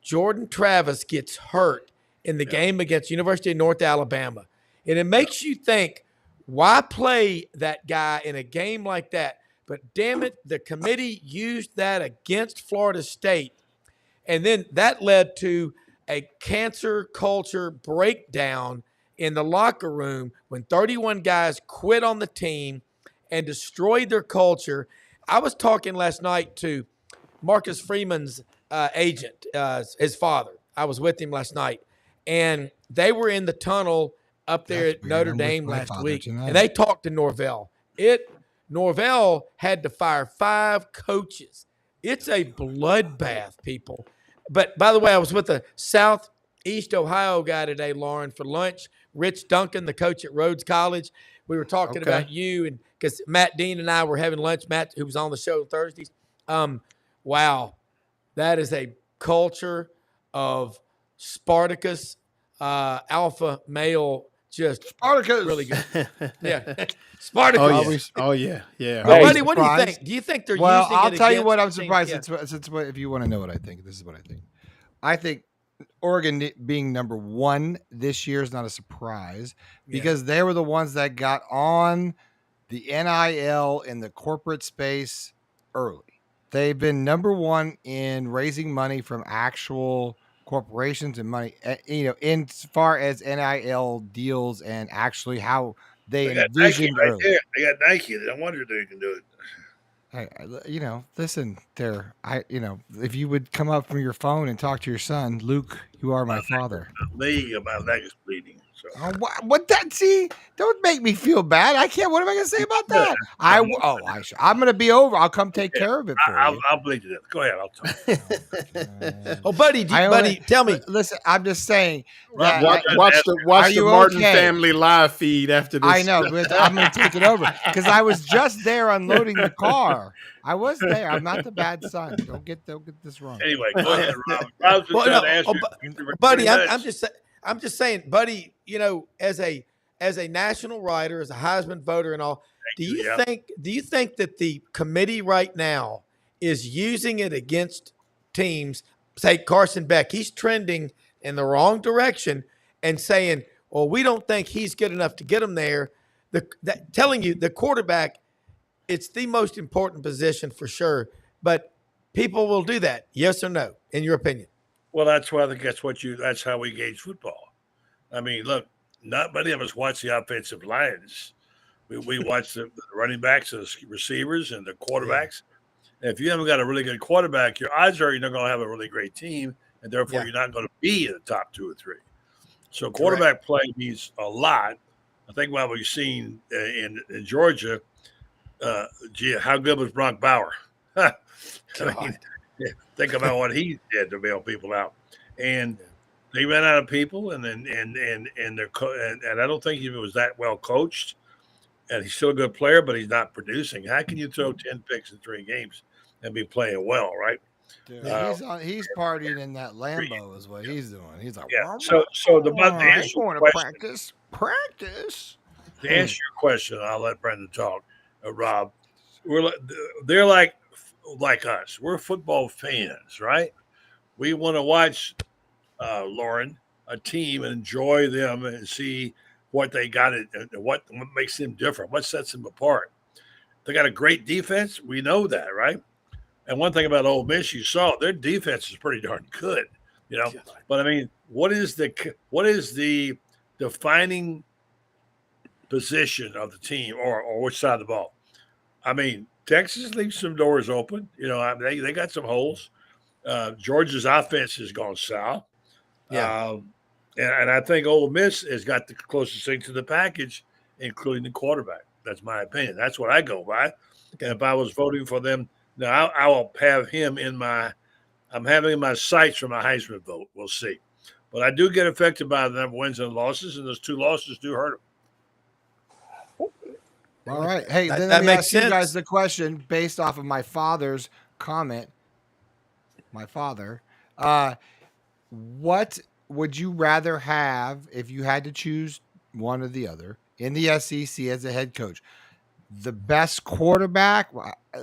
Jordan Travis gets hurt in the game against University of North Alabama, and it makes you think, why play that guy in a game like that? But damn it, the committee used that against Florida State, and then that led to a cancer culture breakdown in the locker room when 31 guys quit on the team and destroyed their culture. I was talking last night to Marcus Freeman's agent, his father. I was with him last night, and they were in the tunnel up there at Notre Dame last week, and they talked to Norvell. Norvell had to fire 5 coaches. It's a bloodbath, people. But by the way, I was with a Southeast Ohio guy today, Lauren, for lunch. Rich Duncan, the coach at Rhodes College. We were talking about you, and because Matt Dean and I were having lunch. Matt, who was on the show Thursdays. Wow, that is a culture of Spartacus, alpha male, just Spartacus, really good. Yeah, Spartacus. Oh yeah. Well, buddy, what do you think? Do you think they're using it? I'll tell you what. I'm against surprised. teams? Since if you want to know what I think, this is what I think. I think Oregon being number 1 this year is not a surprise because they were the ones that got on the NIL in the corporate space early. They've been number 1 in raising money from actual corporations and money, in as far as NIL deals and actually how they envisioned Nike early. They got Nike. I wonder they can do it. Listen there. If you would come up from your phone and talk to your son, Luke, you are my father. League about that is bleeding. So. What that? See, don't make me feel bad. I can't. What am I going to say about that? I'm going to be over. I'll come take care of it for you. I'll bleed to death. Go ahead. I'll talk. Oh, buddy, tell me. Listen, I'm just saying. Watch the Martin family live feed after this. I know, but I'm going to take it over because I was just there unloading the car. I was there. I'm not the bad son. Don't get this wrong. Anyway, go ahead, Rob. Rob's just trying to ask you. Buddy, I'm just saying, buddy. As a national writer, as a Heisman voter, and all, do you think that the committee right now is using it against teams? Say Carson Beck, he's trending in the wrong direction, and saying, "Well, we don't think he's good enough to get him there." Telling you the quarterback, it's the most important position for sure, but people will do that. Yes or no, in your opinion? Well, that's why that's how we gauge football. I mean, look, not many of us watch the offensive lines. We watch the running backs, the receivers, and the quarterbacks. And if you haven't got a really good quarterback, your odds are you're not going to have a really great team, and therefore you're not going to be in the top 2 or 3. So quarterback play means a lot. I think what we've seen in Georgia, how good was Brock Bauer? I mean, think about what he did to bail people out, and they ran out of people, and I don't think he was that well coached, and he's still a good player, but he's not producing. How can you throw 10 picks in 3 games and be playing well, right? Dude, he's partying in that Lambo is what he's doing. He's like, So the answer going to practice. To answer your question, I'll let Brendan talk. Rob, they're like us. We're football fans, right? We want to watch Lauren, a team, and enjoy them and see what they got and what makes them different, what sets them apart. They got a great defense. We know that, right? And one thing about Ole Miss, you saw their defense is pretty darn good, you know. But I mean, what is the defining position of the team, or which side of the ball? I mean, Texas leaves some doors open. You know, I mean, they got some holes. Georgia's offense has gone south. Yeah. And I think Ole Miss has got the closest thing to the package, including the quarterback. That's my opinion. That's what I go by. And if I was voting for them, now I will have him in my – I'm having in my sights for my Heisman vote. We'll see. But I do get affected by the number wins and losses, and those 2 losses do hurt them. All right. Hey, That- then that let me makes ask you sense. guys the question based off of my father's comment. My father, what would you rather have if you had to choose one or the other in the SEC as a head coach? The best quarterback,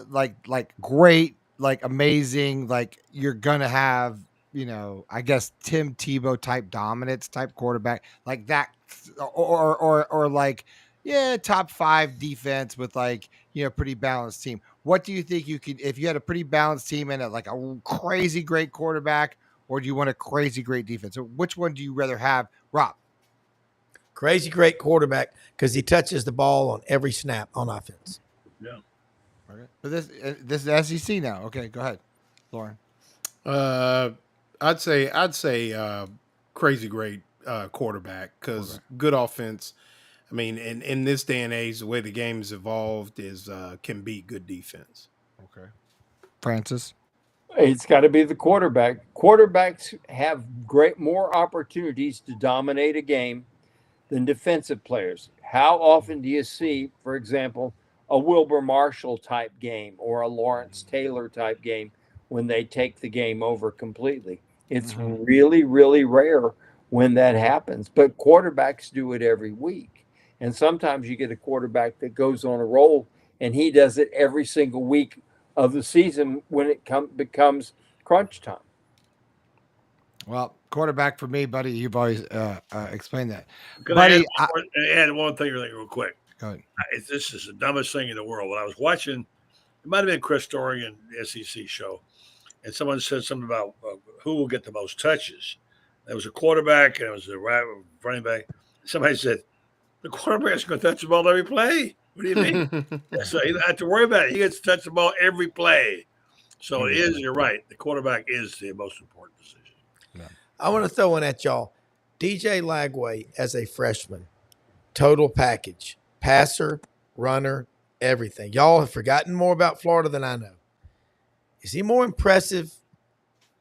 like great, like amazing, like you're gonna have, you know, I guess Tim Tebow type dominance type quarterback, like that, or like, yeah, top 5 defense with, like, you know, pretty balanced team. What do you think you could, if you had a pretty balanced team and like a crazy great quarterback, or do you want a crazy great defense? So which one do you rather have, Rob? Crazy great quarterback because he touches the ball on every snap on offense. Yeah. Okay. But this is SEC now. Okay, go ahead, Lauren. I'd say crazy great quarterback, because good offense. I mean, in this day and age, the way the game is evolved is can beat good defense. Okay. Francis? It's got to be the quarterback. Quarterbacks have more opportunities to dominate a game than defensive players. How often do you see, for example, a Wilbur Marshall type game or a Lawrence Taylor type game when they take the game over completely? It's really, really rare when that happens. But quarterbacks do it every week. And sometimes you get a quarterback that goes on a roll and he does it every single week of the season when it becomes crunch time. Well, quarterback for me, buddy. You've always explained that, Can buddy. I add one thing really real quick? Go ahead. This is the dumbest thing in the world. When I was watching, it might have been Chris Dorian SEC show, and someone said something about who will get the most touches. There was a quarterback and it was a running back. Somebody said, the quarterback's going to touch the ball every play. What do you mean? So you don't have to worry about it. He gets to touch the ball every play. So it is, you're right. The quarterback is the most important position. Yeah. I want to throw one at y'all. DJ Lagway as a freshman, total package, passer, runner, everything. Y'all have forgotten more about Florida than I know. Is he more impressive?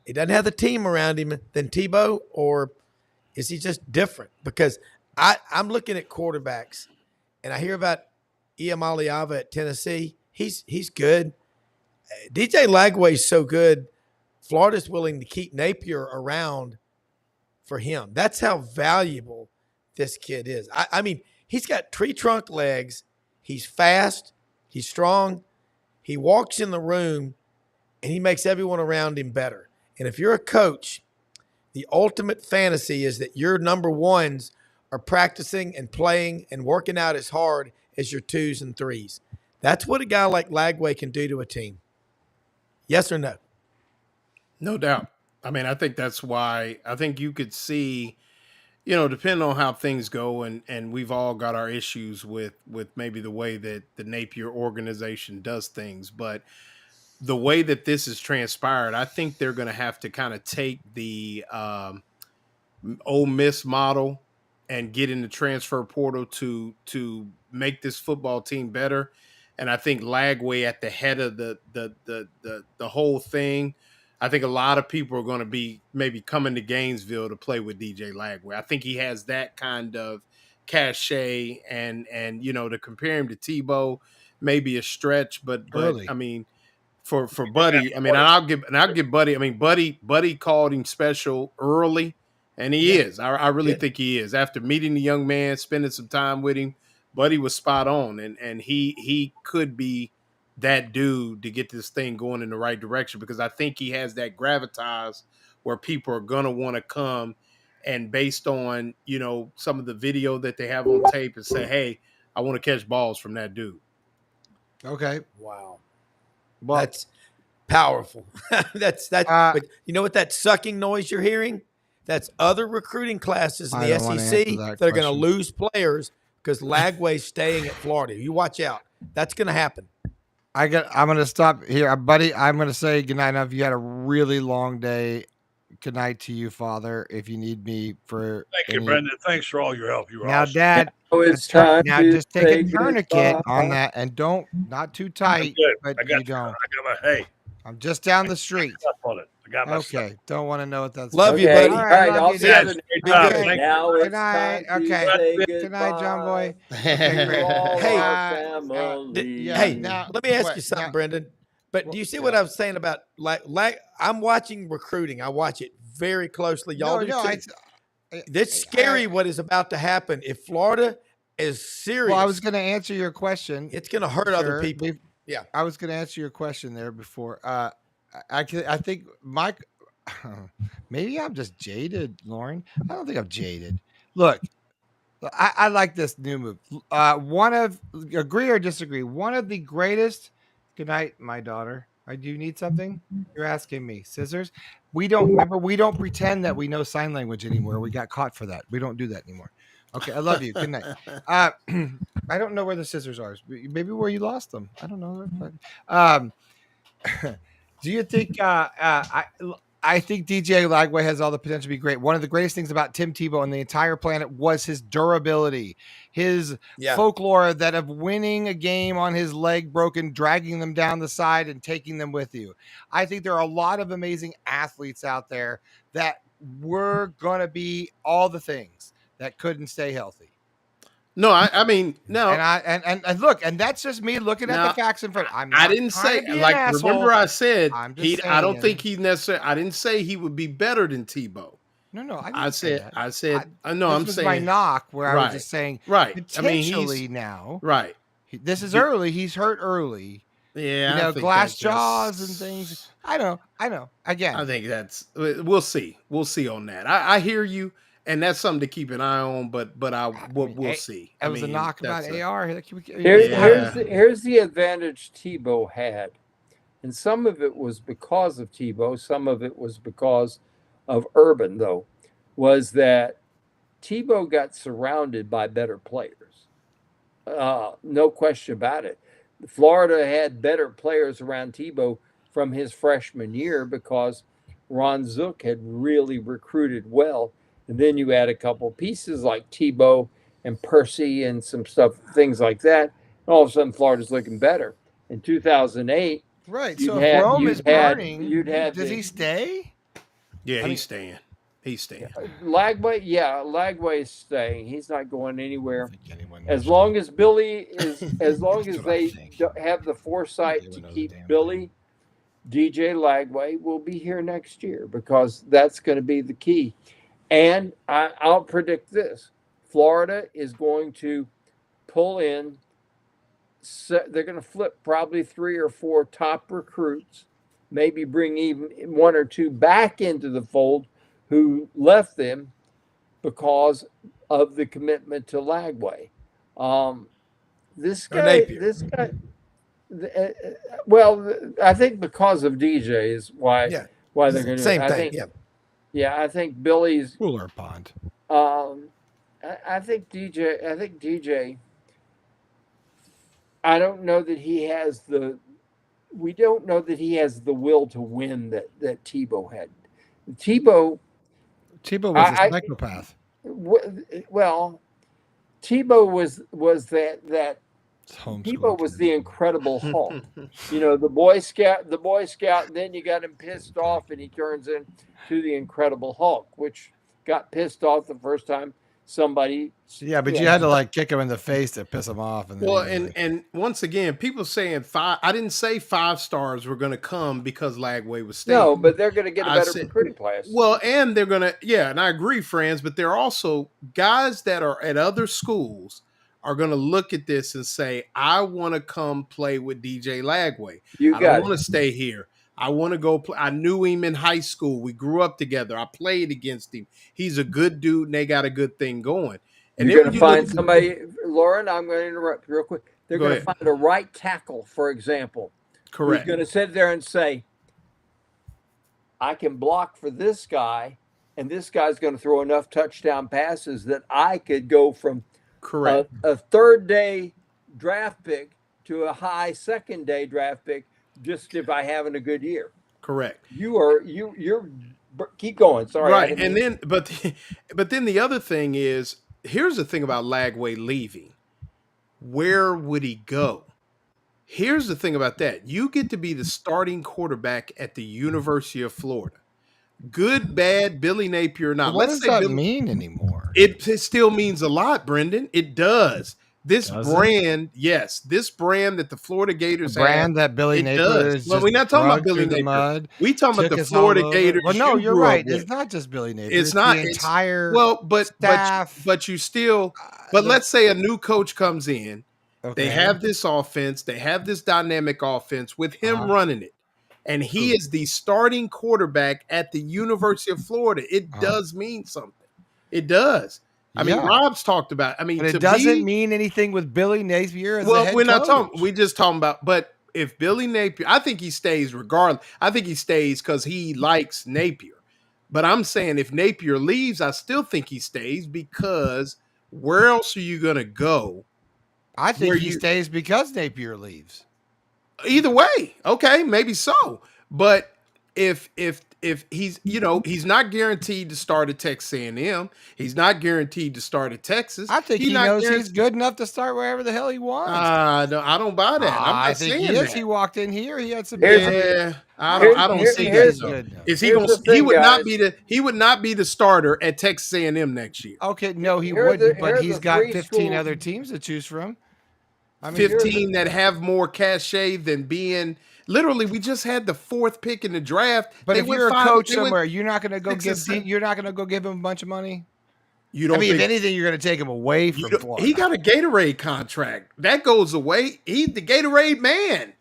He doesn't have the team around him than Tebow, or is he just different? Because I'm looking at quarterbacks, and I hear about Iamaleava at Tennessee. He's good. DJ Lagway's so good, Florida's willing to keep Napier around for him. That's how valuable this kid is. I mean, he's got tree trunk legs. He's fast. He's strong. He walks in the room, and he makes everyone around him better. And if you're a coach, the ultimate fantasy is that your number ones are practicing and playing and working out as hard as your 2s and 3s. That's what a guy like Lagway can do to a team. Yes or no? No doubt. I mean, I think that's why I think you could see, you know, depending on how things go, and we've all got our issues with maybe the way that the Napier organization does things, but the way that this has transpired, I think they're going to have to kind of take the Ole Miss model and get in the transfer portal to make this football team better. And I think Lagway at the head of the whole thing. I think a lot of people are going to be maybe coming to Gainesville to play with DJ Lagway. I think he has that kind of cachet, and you know, to compare him to Tebow may be a stretch, but I mean, for Buddy, I mean, I'll give Buddy. I mean, Buddy called him special early, and he is. I really think he is. After meeting the young man, spending some time with him, Buddy was spot on, and he could be that dude to get this thing going in the right direction, because I think he has that gravitas where people are gonna want to come and based on, some of the video that they have on tape and say, hey, I want to catch balls from that dude. Okay. Wow. Well, That's powerful. But you know what that sucking noise you're hearing? That's other recruiting classes in I the don't wanna SEC answer that are going to question. lose players because Lagway's staying at Florida. You watch out. That's going to happen. I'm going to stop here, buddy. I'm going to say goodnight. Now, if you had a really long day, good night to you, Father. If you need me for Thank you, Brendan. Thanks for all your help. You were now, awesome. Dad. Now it's time Now to just take say a tourniquet goodbye. on that, and not too I'm tight. good. But I got you don't. hey, I'm just down the street. stuff on it. I got my stuff. Okay, don't want to know what that's. Love about. you, Okay. buddy. All right. love I'll you, see you Dad. the Great job. Okay. Thank Now Good it's night. time to Okay. say Good night, John Boy. goodbye Okay, great. to all Hey, our family. yeah, Hey, now- let me ask what- you something, now- Brendan. But do you see what I was saying about I'm watching recruiting. I watch it very closely. Y'all do too. It's scary what is about to happen if Florida is serious. Well, I was going to answer your question. It's going to hurt other people. Yeah, I was going to answer your question there before. I think Mike. Maybe I'm just jaded, Lauren. I don't think I'm jaded. Look, I like this new move. Agree or disagree? One of the greatest. Good night, my daughter. Do you need something? You're asking me. Scissors? We don't pretend that we know sign language anymore. We got caught for that. We don't do that anymore. Okay, I love you. Good night. I don't know where the scissors are. Maybe where you lost them. I don't know. Do you think I think DJ Lagway has all the potential to be great. One of the greatest things about Tim Tebow and the entire planet was his durability, his folklore that of winning a game on his leg broken, dragging them down the side and taking them with you. I think there are a lot of amazing athletes out there that were going to be all the things that couldn't stay healthy. No, I mean, no. And look, and that's just me looking at the facts in front. I didn't say, like, remember I said, I don't think he necessarily, I didn't say he would be better than Tebow. No, I'm saying, this was my knock where I was just saying, potentially now. Right. This is early. He's hurt early. Yeah. Glass jaws and things. I know. Again. I think we'll see. We'll see on that. I hear you. And that's something to keep an eye on, but we'll see. That was a knock about AR. Here's the advantage Tebow had, and some of it was because of Tebow, some of it was because of Urban. Though, was that Tebow got surrounded by better players, no question about it. Florida had better players around Tebow from his freshman year because Ron Zook had really recruited well. And then you add a couple pieces like Tebow and Percy and some stuff, things like that. And all of a sudden, Florida's looking better. In 2008, right? So if Rome is burning, does he stay? Yeah, he's staying. He's staying. Lagway's staying. He's not going anywhere. As long as Billy is, as long as they have the foresight to keep Billy, DJ Lagway will be here next year because that's going to be the key. And I'll predict this. Florida is going to pull in. They're going to flip probably 3 or 4 top recruits, maybe bring even 1 or 2 back into the fold who left them because of the commitment to Lagway. This guy, well, I think because of DJ is why they're going to do it. Same thing. Yeah, I think Billy's cooler pond. I think DJ. I don't know that he has the. We don't know that he has the will to win that Tebow had. Tebow was a psychopath. Well, Tebow was that. Tebow was the Incredible Hulk. The Boy Scout, and then you got him pissed off and he turns into the Incredible Hulk, which got pissed off the first time somebody. Yeah, but you had to kick him in the face to piss him off. And once again, people saying 5. I didn't say 5 stars were going to come because Lagway was staying. No, but they're going to get a better recruiting class. Well, and they're going to, and I agree, Franz, but there are also guys that are at other schools are going to look at this and say, I want to come play with DJ Lagway. I don't want to stay here. I want to go play. I knew him in high school. We grew up together. I played against him. He's a good dude, and they got a good thing going. And You're then going to when you find look somebody, Lauren, I'm going to interrupt you real quick. They're Go going to ahead. find a right tackle, for example. Correct. Who's going to sit there and say, I can block for this guy, and this guy's going to throw enough touchdown passes that I could go from Correct. a third-day draft pick to a high second-day draft pick just if I having a good year. Correct. You're keep going. Sorry. Right. And then, but then the other thing is, here's the thing about Lagway leaving. Where would he go? Here's the thing about that. You get to be the starting quarterback at the University of Florida. Good, bad, Billy Napier or not. What does that mean anymore? It still means a lot, Brendan. It does. This Does it? brand, yes, this brand that the Florida Gators The brand have, that Billy it Napier does. is Well, just we're not talking about drugged Billy through the Napier. mud, We talking about took the us all Florida over. Gators. Well, no, you you're grew right. up with. It's not just Billy Napier. It's not the it's- entire but staff. but you still. But let's say a new coach comes in. Okay. They have this offense. They have this dynamic offense with him running it, and he is the starting quarterback at the University of Florida. It does mean something. It does. I mean, Yeah. Rob's talked about. I mean, But to it doesn't be- mean anything with Billy Napier as the well, head we're not coach. talking. We just talking about. But if Billy Napier, I think he stays regardless. I think he stays because he likes Napier. But I'm saying if Napier leaves, I still think he stays because where else are you going to go? I think where he stays because Napier leaves. Either way, okay, maybe so. But if he's he's not guaranteed to start at Texas A&M, he's not guaranteed to start at Texas. I think he not knows guaranteed- he's good enough to start wherever the hell he wants. No, I don't buy that. I'm I not think saying he is. that. He walked in here. He had some. Yeah, I don't see that. here's- though. good. Is he here's going? the He thing, would not guys. be the starter at Texas A&M next year. Okay, no, he Here are the- wouldn't. here But are he's the got three 15 schools- other teams to choose from. I mean, 15 that have more cachet than being. Literally, we just had the 4th pick in the draft. but They if went you're a 5 coach they went- somewhere, you're not going to go 6 and 7. you're not going to go give him a bunch of money. You don't I mean, if think- anything, you're going to take him away from You don't- Florida. he got a Gatorade contract. That goes away. He's the Gatorade man.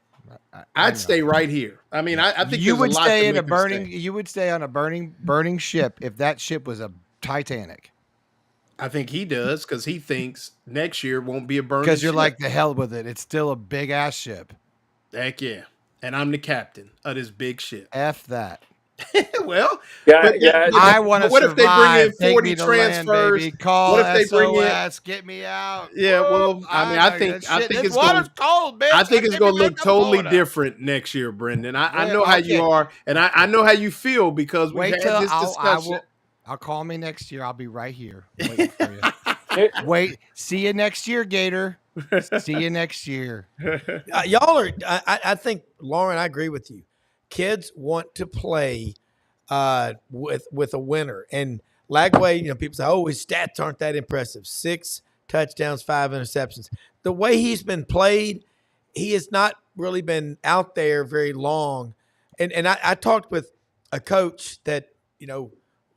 I'd stay right here. I mean, I think you there's would a lot stay to in a make him burning. stay. You would stay on a burning ship if that ship was a Titanic. I think he does because he thinks next year won't be a burning. Because you're ship. like, the hell with it. It's still a big ass ship. Heck yeah. And I'm the captain of this big ship. F that. Well, Yeah, but- yeah. but- I want to but what if they bring in survive. Take 40 me to land, transfers? baby. Call What if they bring in- SOS. Get me out. Yeah, well, Whoop. I mean, I think this it's water's going. cold, bitch. I think it's Get going me to back look to totally Florida. different next year, Brendan. I Yeah, know how okay. you are, and I know how you feel because we've Wait had till this discussion. I'll call me next year. I'll be right here waiting for you. Here- Wait, see you next year, Gator. See you next year. Y'all are. I think Lauren. I agree with you. Kids want to play with a winner. And Lagway, people say, "Oh, his stats aren't that impressive. 6 touchdowns, 5 interceptions." The way he's been played, he has not really been out there very long. And I talked with a coach that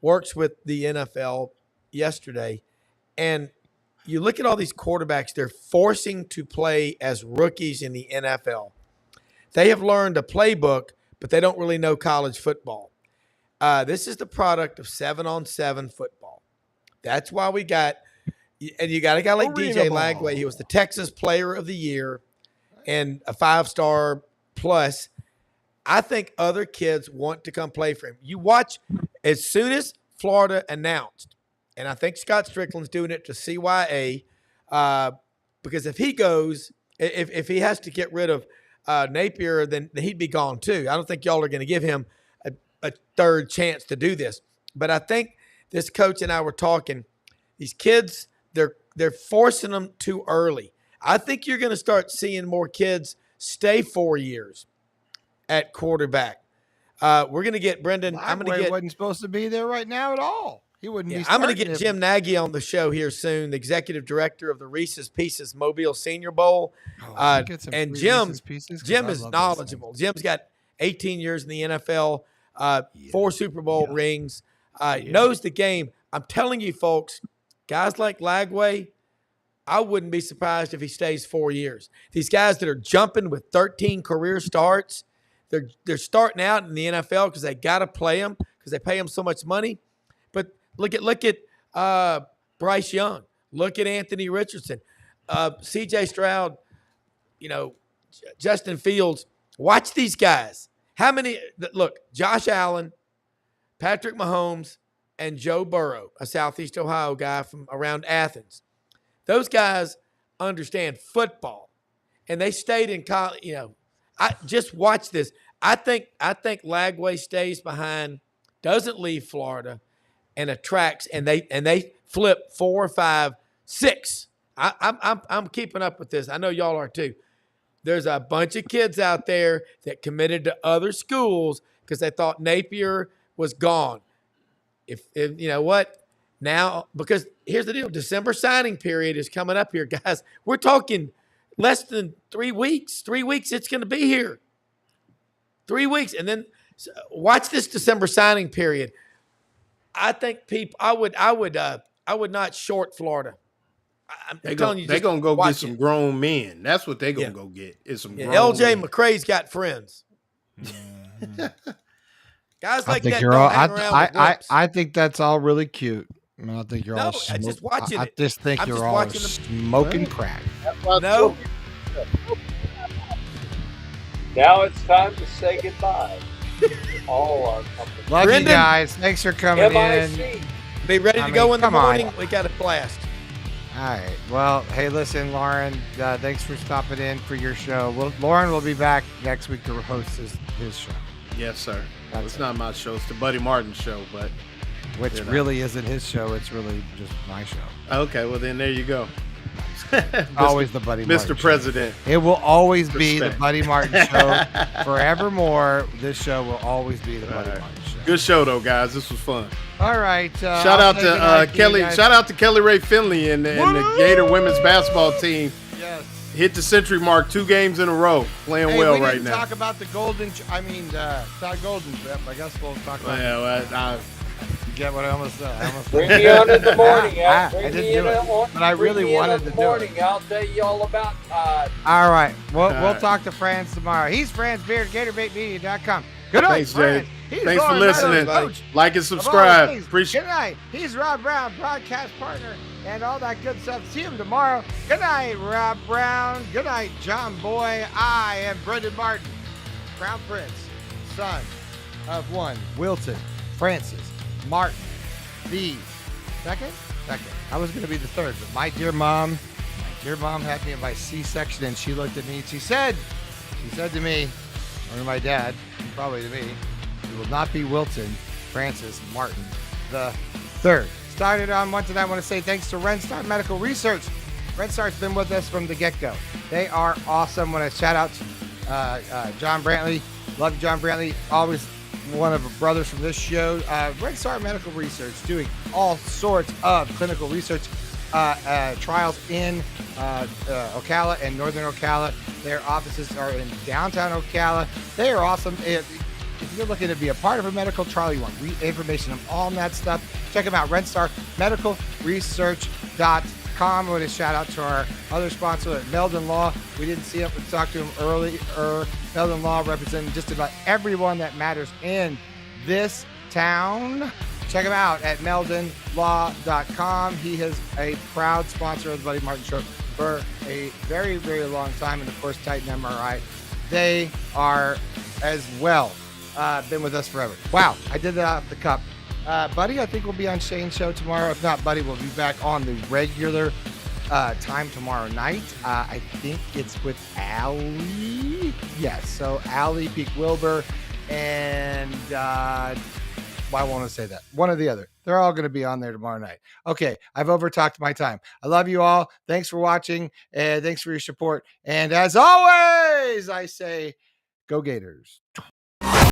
works with the NFL yesterday, and you look at all these quarterbacks, they're forcing to play as rookies in the NFL. They have learned a playbook, but they don't really know college football. This is the product of 7-on-7 football. That's why we got, and you got a guy like Arena DJ ball. Lagway. He was the Texas Player of the Year and a 5-star plus. I think other kids want to come play for him. You watch, as soon as Florida announced, and I think Scott Strickland's doing it to CYA, because if he goes, if he has to get rid of Napier, then he'd be gone too. I don't think y'all are going to give him a third chance to do this. But I think this coach and I were talking, these kids, they're forcing them too early. I think you're going to start seeing more kids stay 4 years at quarterback. We're going to get Brendan. I'm going to get. Wasn't supposed to be there right now at all. He wouldn't be. I'm going to starting get if- Jim Nagy on the show here soon, the executive director of the Reese's Pieces Mobile Senior Bowl. I'll get some And free Jim, Reese's Pieces 'cause Jim I is love those knowledgeable. Jim's got 18 years in the NFL, 4 Super Bowl rings, knows the game. I'm telling you, folks, guys like Lagway, I wouldn't be surprised if he stays 4 years. These guys that are jumping with 13 career starts, they're starting out in the NFL because they got to play them because they pay them so much money. But look at Bryce Young. Look at Anthony Richardson, C.J. Stroud. Justin Fields. Watch these guys. How many? Look, Josh Allen, Patrick Mahomes, and Joe Burrow, a Southeast Ohio guy from around Athens. Those guys understand football, and they stayed in college. I just watch this. I think Lagway stays behind, doesn't leave Florida, and attracts, and they flip 4, 5, 6. I'm keeping up with this. I know y'all are too. There's a bunch of kids out there that committed to other schools because they thought Napier was gone. If you know what now, because here's the deal: December signing period is coming up here, guys. We're talking less than 3 weeks. 3 weeks, it's going to be here. 3 weeks, and then watch this December signing period. I think people. I would not short Florida. I'm telling you, they're gonna go get some it. grown men. That's what they're gonna go get. Is some grown LJ men. McCray's got friends. Guys like that. I think that's all really cute. I think you're all. I just watching I just think you're all smoking crack. No. Now it's time to say goodbye to all our company. Love you guys. Thanks for coming in. Be ready to go in the morning. We got a blast. All right. Well, hey, listen, Lauren, thanks for stopping in for your show. Lauren will be back next week to host his show. Yes, sir. It's not my show. It's the Buddy Martin show, but which really isn't his show. It's really just my show. Okay. Well, then there you go. Always the Buddy Martin Mr. President. Show. It will always be the Buddy Martin Show. Forevermore, this show will always be the Buddy Martin Show. Good show, though, guys. This was fun. All right. Shout out to Kelly. Shout out to Kelly Ray Finley and the Gator women's basketball team. Yes. Hit the century mark 2 games in a row. Playing well right now. We didn't talk about the not golden trip. I guess we'll talk about you get what I almost said. Bring me on in the morning. I didn't do it, but I really wanted to do it. I'll tell you all about all right. We'll talk to Franz tomorrow. He's Franz Beard, GatorBaitMedia.com. Good night, Thanks, Franz. Thanks for listening. Like and subscribe. Appreciate it. Good night. He's Rob Brown, broadcast partner, and all that good stuff. See him tomorrow. Good night, Rob Brown. Good night, John Boy. I am Brendan Martin, Crown Prince, son of one Wilton Francis Martin, the second. I was going to be the third, but my dear mom had me in my C-section, and she looked at me and she said to me, or to my dad, probably to me, it will not be Wilton Francis Martin the third. Started on one tonight. I want to say thanks to Renstar Medical Research. Renstar's been with us from the get-go. They are awesome. Want to shout out to John Brantley. Love John Brantley. Always one of the brothers from this show. Renstar Medical Research doing all sorts of clinical research trials in Ocala and Northern Ocala. Their offices are in downtown Ocala. They are awesome. If you're looking to be a part of a medical trial, you want information on all that stuff, check them out, renstarmedicalresearch.com. I want to shout out to our other sponsor at Meldon Law. We didn't see him, we talked to him earlier. Meldon Law representing just about everyone that matters in this town. Check him out at meldonlaw.com. He is a proud sponsor of the Buddy Martin Show for a very, very long time. And of course, Titan MRI. They are as well. Been with us forever. Wow, I did that off the cup. Buddy, I think we'll be on Shane's show tomorrow. If not, Buddy will be back on the regular time tomorrow night. I think it's with Allie. Yes, so Allie Peak Wilbur and I want to say that. One or the other. They're all going to be on there tomorrow night. Okay, I've overtalked my time. I love you all. Thanks for watching, and thanks for your support. And as always, I say, go Gators.